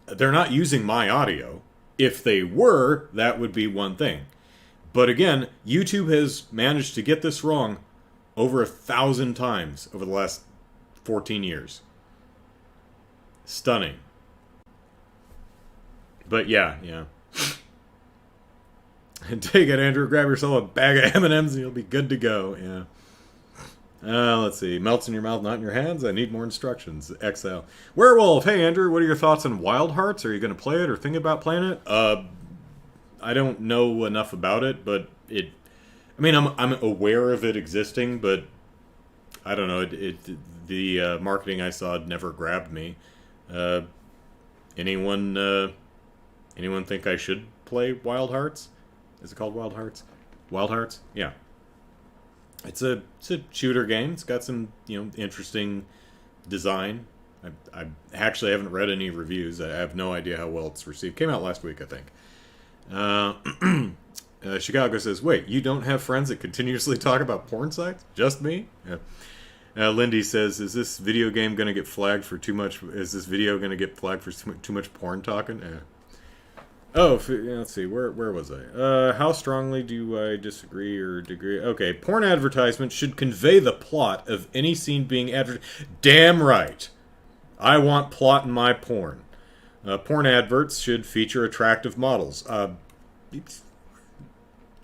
They're not using my audio. If they were, that would be one thing. But again, YouTube has managed to get this wrong over 1,000 times over the last 14 years. Stunning. But yeah. And take it, Andrew. Grab yourself a bag of M&Ms and you'll be good to go. Yeah. Let's see. Melts in your mouth, not in your hands. I need more instructions. XL. Werewolf. Hey, Andrew. What are your thoughts on Wild Hearts? Are you going to play it or think about playing it? I don't know enough about it, but it... I mean, I'm aware of it existing, but I don't know. The marketing I saw never grabbed me. Anyone think I should play Wild Hearts? Is it called Wild Hearts? Wild Hearts? Yeah. It's a shooter game. It's got some interesting design. I actually haven't read any reviews. I have no idea how well it's received. Came out last week, I think. Chicago says, wait, you don't have friends that continuously talk about porn sites? Just me? Yeah. Lindy says, is this video game going to get flagged for too much? Is this video going to get flagged for too much porn talking? Oh, let's see. Where was I? How strongly do I disagree or agree? Okay, porn advertisements should convey the plot of any scene being advertised. Damn right. I want plot in my porn. Porn adverts should feature attractive models.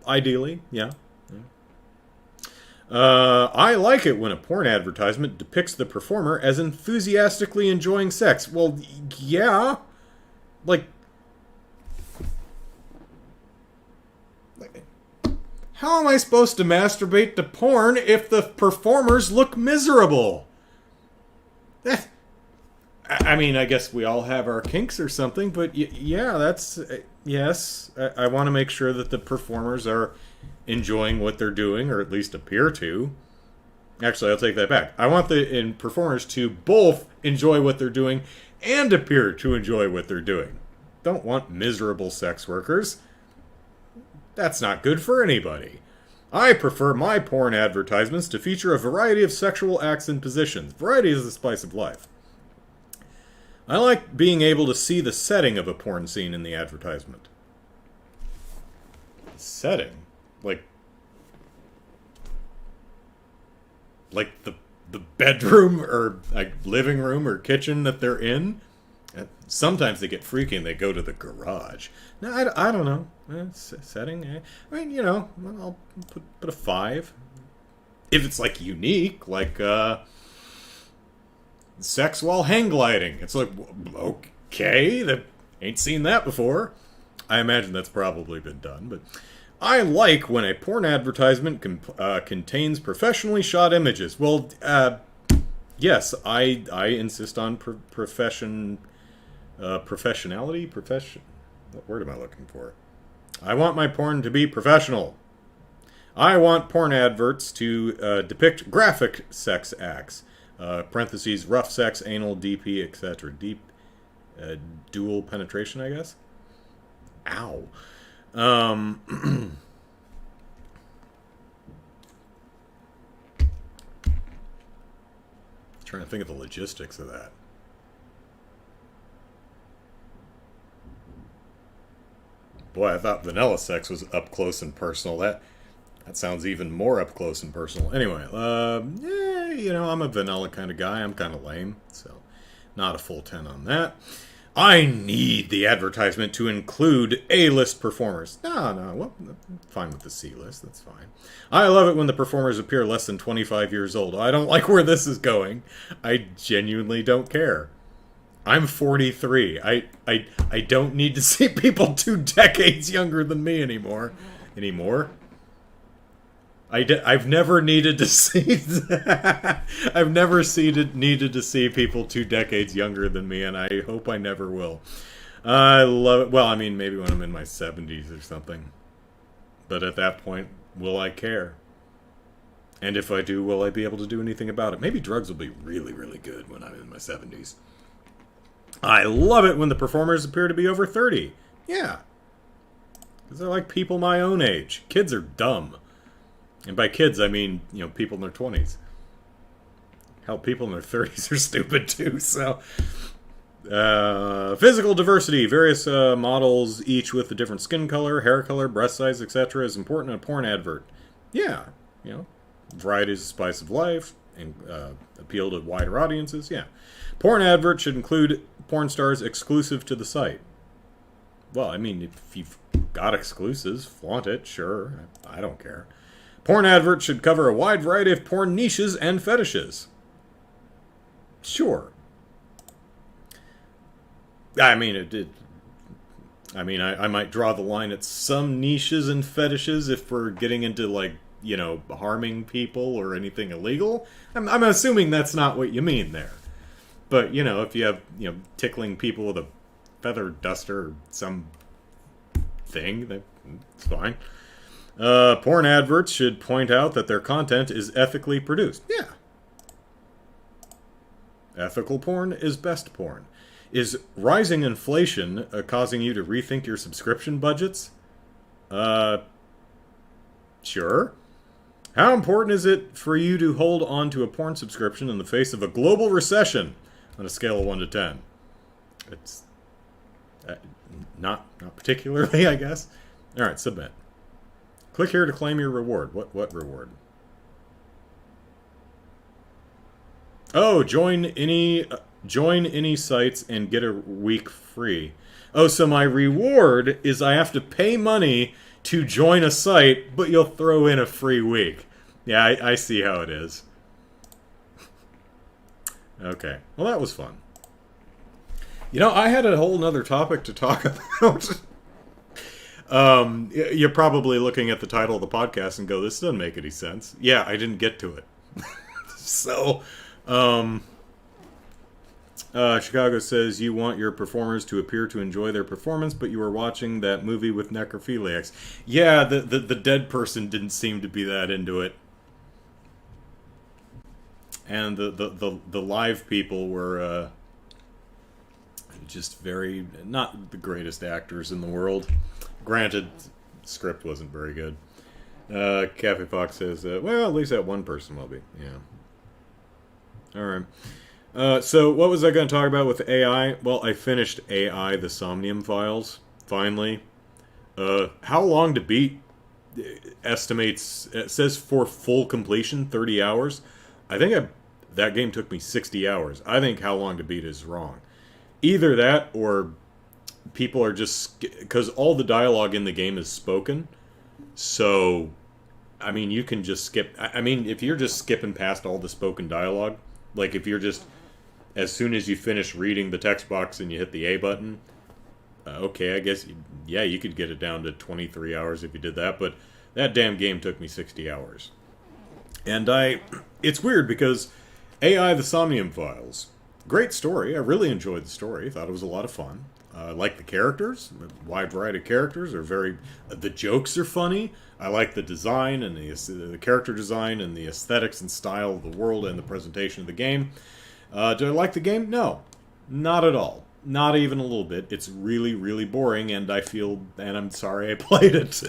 Ideally, yeah. I like it when a porn advertisement depicts the performer as enthusiastically enjoying sex. Well, yeah. Like, how am I supposed to masturbate to porn if the performers look miserable? I mean, I guess we all have our kinks or something, but yeah, that's... yes, I want to make sure that the performers are enjoying what they're doing, or at least appear to. Actually, I'll take that back. I want the performers to both enjoy what they're doing and appear to enjoy what they're doing. Don't want miserable sex workers. That's not good for anybody. I prefer my porn advertisements to feature a variety of sexual acts and positions. Variety is the spice of life. I like being able to see the setting of a porn scene in the advertisement. Setting? Like the bedroom or like living room or kitchen that they're in? Sometimes they get freaky and they go to the garage. No, I don't know. Setting? I mean, you know, I'll put a 5. If it's like unique, like sex while hang gliding. It's like, okay, that ain't seen that before. I imagine that's probably been done, but I like when a porn advertisement contains professionally shot images. Well, yes, I insist on professionality. What word am I looking for? I want my porn to be professional. I want porn adverts to depict graphic sex acts. Parentheses, rough sex, anal, DP, etc. Deep, dual penetration, I guess. Ow. Trying to think of the logistics of that. Boy, I thought vanilla sex was up close and personal. That sounds even more up close and personal. Anyway, you know, I'm a vanilla kind of guy. I'm kind of lame, so not a full 10 on that. I need the advertisement to include A-list performers. No, well, I'm fine with the C-list. That's fine. I love it when the performers appear less than 25 years old. I don't like where this is going. I genuinely don't care. I'm 43. I don't need to see people 2 decades younger than me anymore. I've never needed to see I've never needed to see people 2 decades younger than me, and I hope I never will. I love it. Well, I mean, maybe when I'm in my 70s or something. But at that point, will I care? And if I do, will I be able to do anything about it? Maybe drugs will be really, really good when I'm in my 70s. I love it when the performers appear to be over 30. Yeah. Because they're like people my own age. Kids are dumb. And by kids, I mean, you know, people in their 20s. Hell, people in their 30s are stupid too, so... physical diversity. Various models, each with a different skin color, hair color, breast size, etc. is important in a porn advert. Yeah, you know, variety is the spice of life, and appeal to wider audiences, yeah. Porn advert should include porn stars exclusive to the site. Well, I mean, if you've got exclusives, flaunt it, sure. I don't care. Porn advert should cover a wide variety of porn niches and fetishes. Sure. I mean, I might draw the line at some niches and fetishes if we're getting into, like, you know, harming people or anything illegal. I'm assuming that's not what you mean there. But, you know, if you have, you know, tickling people with a feather duster or some thing, that's fine. Porn adverts should point out that their content is ethically produced. Yeah. Ethical porn is best porn. Is rising inflation causing you to rethink your subscription budgets? Sure. How important is it for you to hold on to a porn subscription in the face of a global recession on a scale of 1 to 10? It's not particularly, I guess. All right, submit. Click here to claim your reward. What reward? Oh, join any sites and get a week free. Oh, so my reward is I have to pay money to join a site, but you'll throw in a free week. Yeah, I see how it is. Okay. Well, that was fun. You know, I had a whole nother topic to talk about. You're probably looking at the title of the podcast and go, this doesn't make any sense. Yeah, I didn't get to it. So, Chicago says you want your performers to appear to enjoy their performance, but you were watching that movie with necrophiliacs. Yeah, the dead person didn't seem to be that into it. And the live people were just very, not the greatest actors in the world. Granted, the script wasn't very good. Cafe Fox says, well, at least that one person will be. Yeah. All right. So what was I going to talk about with AI? Well, I finished AI, the Somnium Files, finally. How long to beat estimates, it says for full completion, 30 hours. I think that game took me 60 hours. I think How Long to Beat is wrong. Either that or people are just... Because all the dialogue in the game is spoken. So, I mean, you can just skip... I mean, if you're just skipping past all the spoken dialogue, like if you're just... As soon as you finish reading the text box and you hit the A button, okay, I guess, yeah, you could get it down to 23 hours if you did that, but that damn game took me 60 hours. And it's weird because AI, the Somnium Files, great story. I really enjoyed the story. Thought it was a lot of fun. I like the characters. A wide variety of characters are very... The jokes are funny. I like the design and the character design and the aesthetics and style of the world and the presentation of the game. Do I like the game? No. Not at all. Not even a little bit. It's really, really boring, and I'm sorry I played it.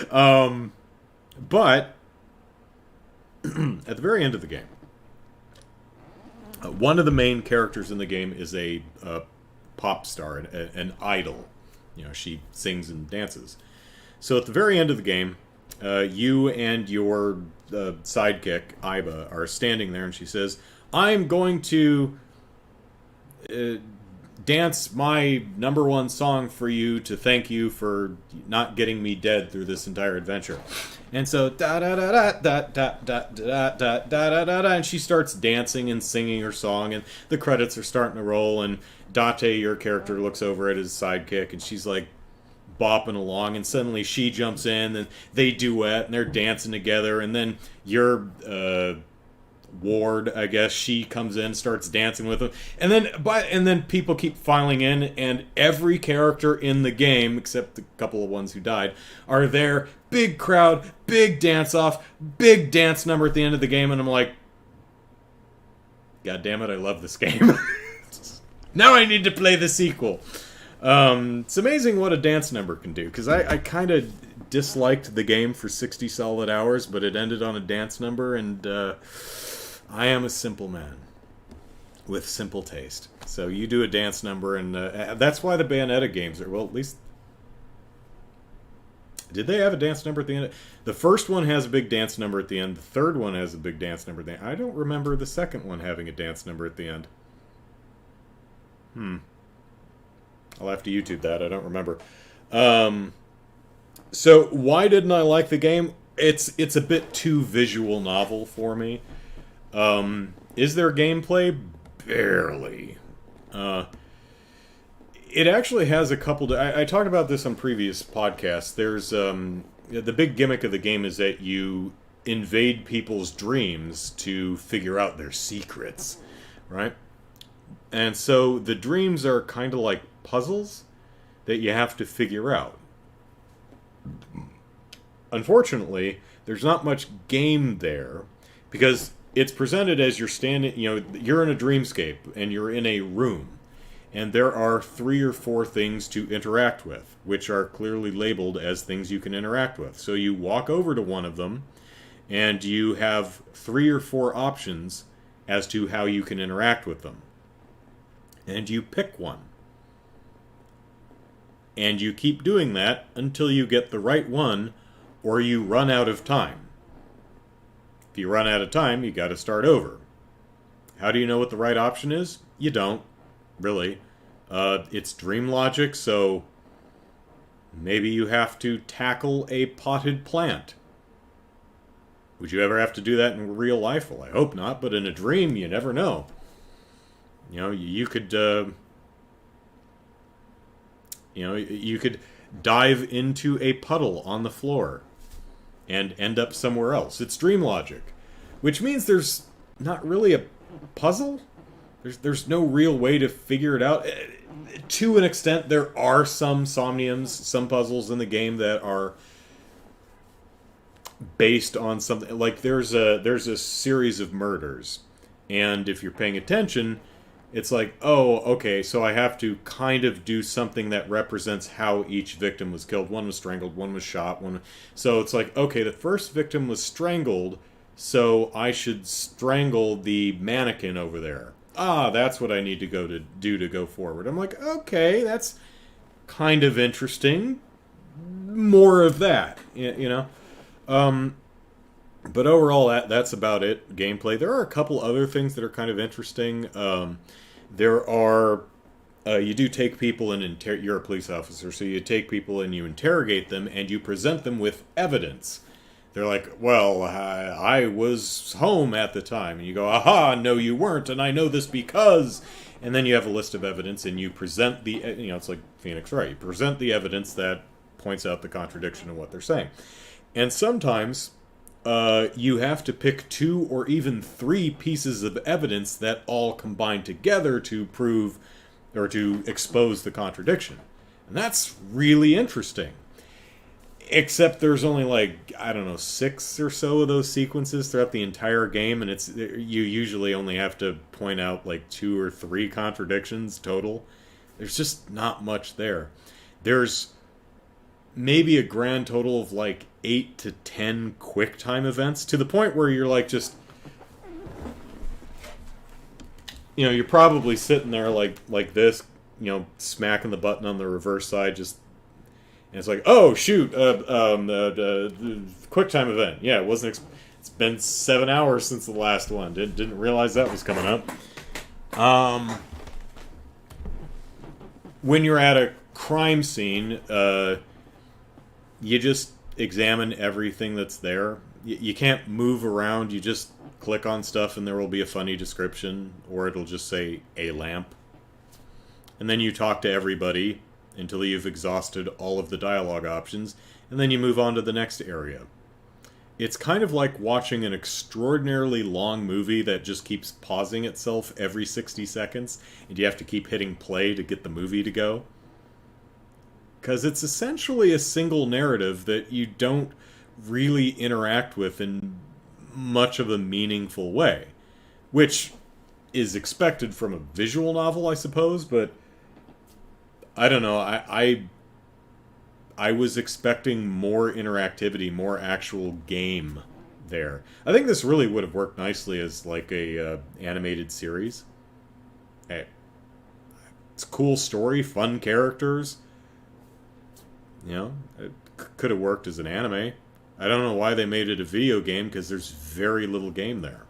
But, at the very end of the game, one of the main characters in the game is a pop star, an idol. You know, she sings and dances. So at the very end of the game, you and your sidekick, Iba, are standing there, and she says, I'm going to dance my #1 song for you to thank you for not getting me dead through this entire adventure. And so da da da da da da da da da da da, and she starts dancing and singing her song, and the credits are starting to roll, and Date, your character, looks over at his sidekick, and she's like bopping along, and suddenly she jumps in, and they duet, and they're dancing together, and then your Ward, I guess, she comes in, starts dancing with him, and then people keep filing in, and every character in the game, except the couple of ones who died, are there. Big crowd, big dance off, big dance number at the end of the game, and I'm like, God damn it, I love this game. Now I need to play the sequel. It's amazing what a dance number can do, because I kind of disliked the game for 60 solid hours, but it ended on a dance number, and I am a simple man with simple taste. So you do a dance number, and that's why the Bayonetta games are, well, at least... Did they have a dance number at the end? The first one has a big dance number at the end. The third one has a big dance number at the end. I don't remember the second one having a dance number at the end. I'll have to YouTube that. I don't remember. So why didn't I like the game? It's a bit too visual novel for me. Is there gameplay? Barely. It actually has a couple... I talked about this on previous podcasts. There's the big gimmick of the game is that you invade people's dreams to figure out their secrets, right? And so the dreams are kind of like puzzles that you have to figure out. Unfortunately, there's not much game there because it's presented as you're standing, you're in a dreamscape and you're in a room. And there are 3 or 4 things to interact with, which are clearly labeled as things you can interact with. So you walk over to one of them, and you have 3 or 4 options as to how you can interact with them. And you pick one. And you keep doing that until you get the right one, or you run out of time. If you run out of time, you got to start over. How do you know what the right option is? You don't. Really. It's dream logic, so maybe you have to tackle a potted plant. Would you ever have to do that in real life? Well, I hope not, but in a dream, you never know. You could, you could dive into a puddle on the floor and end up somewhere else. It's dream logic, which means there's not really a puzzle. There's no real way to figure it out. To an extent, there are some somniums, some puzzles in the game that are based on something. Like there's a series of murders, and if you're paying attention, It's like, oh, okay, so I have to kind of do something that represents how each victim was killed. One was strangled, one was shot, one. So it's like, okay, the first victim was strangled, so I should strangle the mannequin over there. Ah, that's what I need to go to do to go forward. I'm like, okay, that's kind of interesting. More of that, you know. But overall, that's about it. Gameplay. There are a couple other things that are kind of interesting. There are you do take people and you're a police officer, so you take people and you interrogate them and you present them with evidence. They're like, well, I was home at the time, and you go, aha, no, you weren't, and I know this because. And then you have a list of evidence, and you present the, it's like Phoenix Wright. You present the evidence that points out the contradiction of what they're saying. And sometimes you have to pick 2 or even 3 pieces of evidence that all combine together to prove or to expose the contradiction. And that's really interesting. Except there's only like, I don't know, 6 or so of those sequences throughout the entire game, and you usually only have to point out like 2 or 3 contradictions total. There's just not much there. There's maybe a grand total of like 8 to 10 quick time events, to the point where you're like just, you're probably sitting there like this, smacking the button on the reverse side, just, and it's like, oh shoot, quick time event. Yeah, it wasn't. It's been 7 hours since the last one. Didn't realize that was coming up. When you're at a crime scene, you just examine everything that's there. You can't move around. You just click on stuff and there will be a funny description, or it'll just say a lamp. And then you talk to everybody until you've exhausted all of the dialogue options, and then you move on to the next area. It's kind of like watching an extraordinarily long movie that just keeps pausing itself every 60 seconds, and you have to keep hitting play to get the movie to go. Because it's essentially a single narrative that you don't really interact with in much of a meaningful way. Which is expected from a visual novel, I suppose, but I don't know, I was expecting more interactivity, more actual game there. I think this really would have worked nicely as like a animated series. Hey, it's a cool story, fun characters. It could have worked as an anime. I don't know why they made it a video game, because there's very little game there.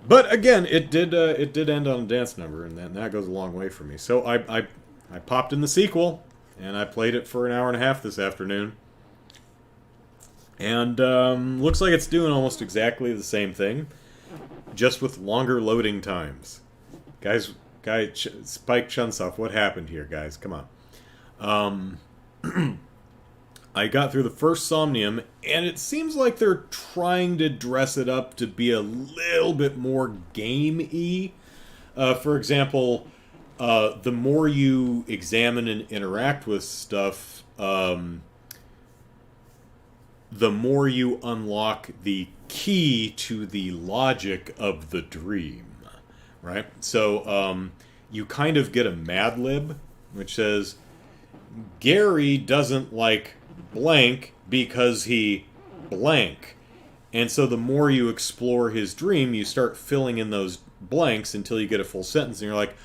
But again, it did end on a dance number, and that goes a long way for me. So I popped in the sequel, and I played it for an hour and a half this afternoon. And looks like it's doing almost exactly the same thing, just with longer loading times. Spike Chunsoft, what happened here, guys? Come on. I got through the first Somnium, and it seems like they're trying to dress it up to be a little bit more game-y. For example, the more you examine and interact with stuff, the more you unlock the key to the logic of the dream, right? So you kind of get a Mad Lib, which says, Gary doesn't like blank because he blank. And so the more you explore his dream, you start filling in those blanks until you get a full sentence, and you're like,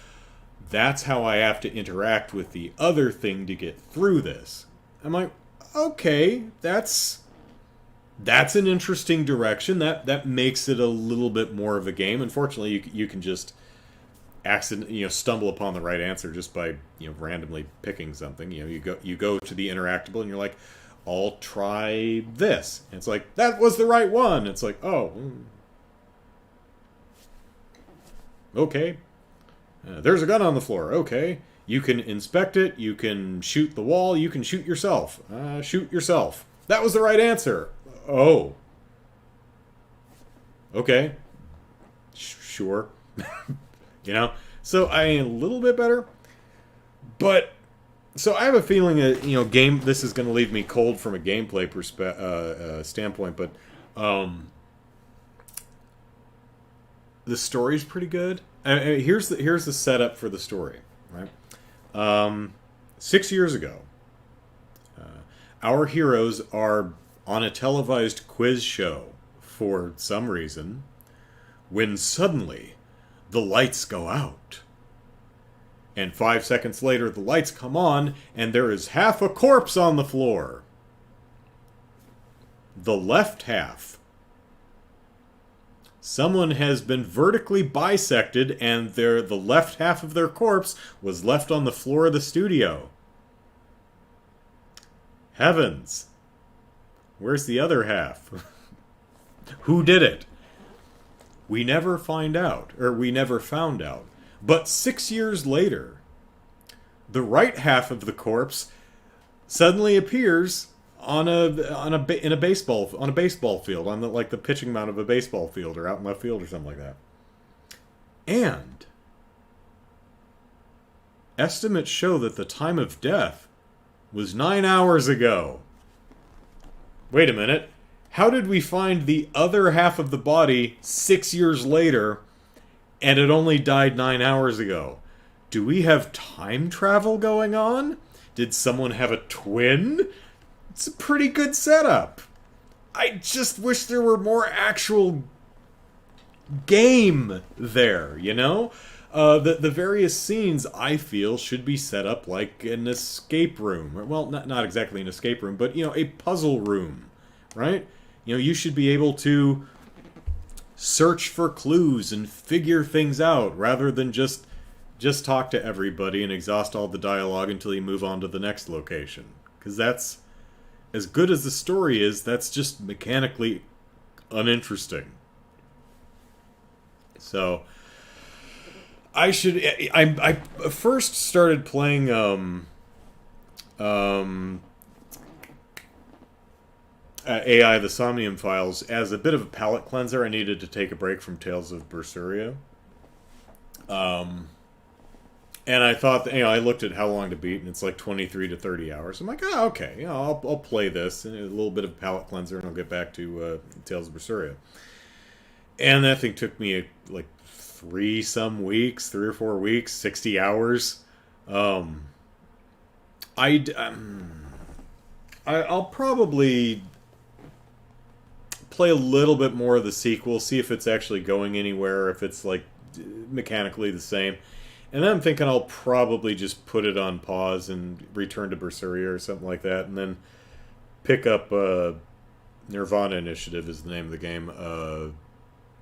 that's how I have to interact with the other thing to get through this. I'm like, okay, that's an interesting direction. That makes it a little bit more of a game. Unfortunately, you can just stumble upon the right answer just by randomly picking something. You go to the interactable and you're like, I'll try this. And it's like, that was the right one. It's like, oh, okay. There's a gun on the floor. Okay. You can inspect it. You can shoot the wall. You can shoot yourself. Shoot yourself. That was the right answer. Oh. Okay. Sure. So a little bit better. But so I have a feeling that this is going to leave me cold from a gameplay standpoint, but the story's pretty good. here's the setup for the story, right? 6 years ago, our heroes are on a televised quiz show for some reason, when suddenly the lights go out. And 5 seconds later, the lights come on, and there is half a corpse on the floor. The left half. Someone has been vertically bisected, and the left half of their corpse was left on the floor of the studio. Heavens. Where's the other half? Who did it? We never find out, or we never found out. But 6 years later, the right half of the corpse suddenly appears in a baseball field, on the pitching mound of a baseball field, or out in left field or something like that. And estimates show that the time of death was 9 hours ago. Wait a minute. How did we find the other half of the body 6 years later, and it only died 9 hours ago? Do we have time travel going on? Did someone have a twin? It's a pretty good setup. I just wish there were more actual game there, you know? The various scenes, I feel, should be set up like an escape room. Well, not exactly an escape room, but, a puzzle room, right? You should be able to search for clues and figure things out rather than just talk to everybody and exhaust all the dialogue until you move on to the next location. Because that's, as good as the story is, that's just mechanically uninteresting. So, I first started playing AI, the Somnium Files, as a bit of a palate cleanser. I needed to take a break from Tales of Berseria. And I thought, I looked at How Long to Beat, and it's like 23 to 30 hours. I'm like, okay, I'll play this, and a little bit of a palate cleanser, and I'll get back to Tales of Berseria. And that thing took me like 3 or 4 weeks, 60 hours. I'll probably play a little bit more of the sequel, see if it's actually going anywhere, if it's like mechanically the same. And then I'm thinking I'll probably just put it on pause and return to Berseria or something like that, and then pick up Nirvana Initiative is the name of the game,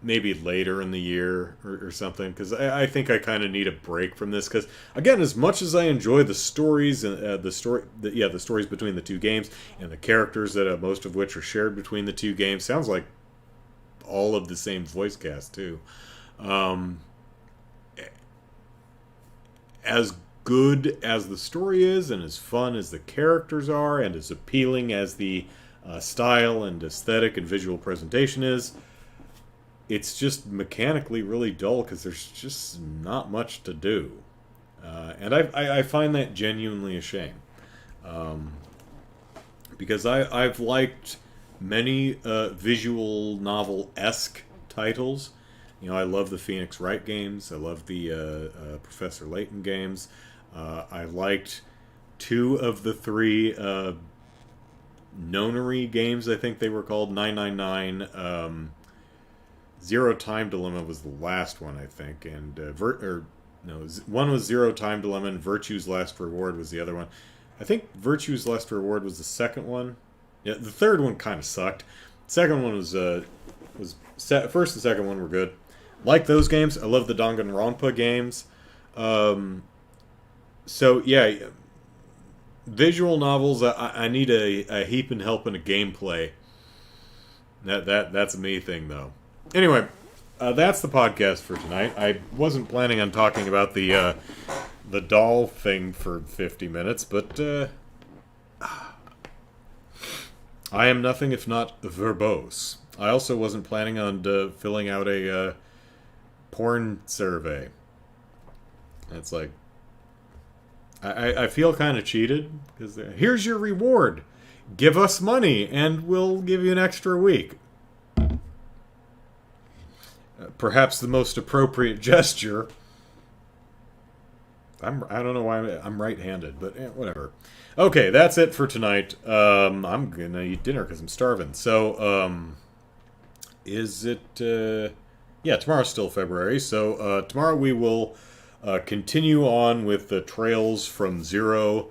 maybe later in the year or something, because I think I kind of need a break from this. Because again, as much as I enjoy the stories and the stories between the two games and the characters that most of which are shared between the two games, sounds like all of the same voice cast too. As good as the story is, and as fun as the characters are, and as appealing as the style and aesthetic and visual presentation is, it's just mechanically really dull because there's just not much to do. And I find that genuinely a shame. Because I've liked many visual novel-esque titles. I love the Phoenix Wright games. I love the Professor Layton games. I liked 2 of the 3 Nonary games, I think they were called. 999. Zero Time Dilemma was the last one, I think. And one was Zero Time Dilemma, and Virtue's Last Reward was the other one. I think Virtue's Last Reward was the second one. Yeah, the third one kind of sucked. The second one was first and second one were good. Like those games. I love the Danganronpa games. So yeah, visual novels. I need a heap and help in a gameplay. That's a me thing though. Anyway, that's the podcast for tonight. I wasn't planning on talking about the doll thing for 50 minutes, but I am nothing if not verbose. I also wasn't planning on filling out a porn survey. It's like, I feel kind of cheated, because here's your reward. Give us money, and we'll give you an extra week. perhaps the most appropriate gesture. I don't know why I'm right-handed, but whatever. Okay, that's it for tonight. I'm gonna eat dinner because I'm starving. So, is it... yeah, tomorrow's still February. So, tomorrow we will continue on with the trails from Zero.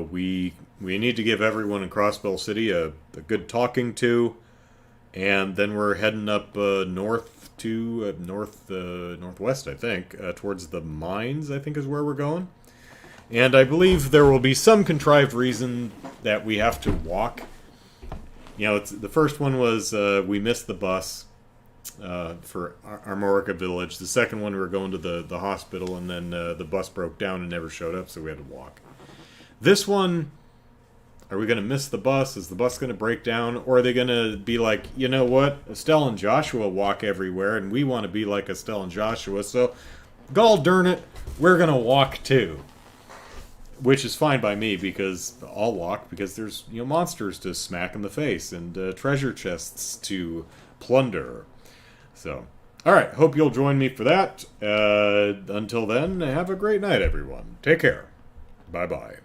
We need to give everyone in Crossbell City a good talking to. And then we're heading up north to northwest, I think, towards the mines, I think is where we're going. And I believe there will be some contrived reason that we have to walk. You know, the first one was we missed the bus for Armorica Village. The second one we were going to the hospital, and then the bus broke down and never showed up, so we had to walk. This one... Are we going to miss the bus? Is the bus going to break down? Or are they going to be like, you know what? Estelle and Joshua walk everywhere, and we want to be like Estelle and Joshua, so gall darn it, we're going to walk too. Which is fine by me, because I'll walk, because there's, you know, monsters to smack in the face, and treasure chests to plunder. So, alright, hope you'll join me for that. Until then, have a great night, everyone. Take care. Bye-bye.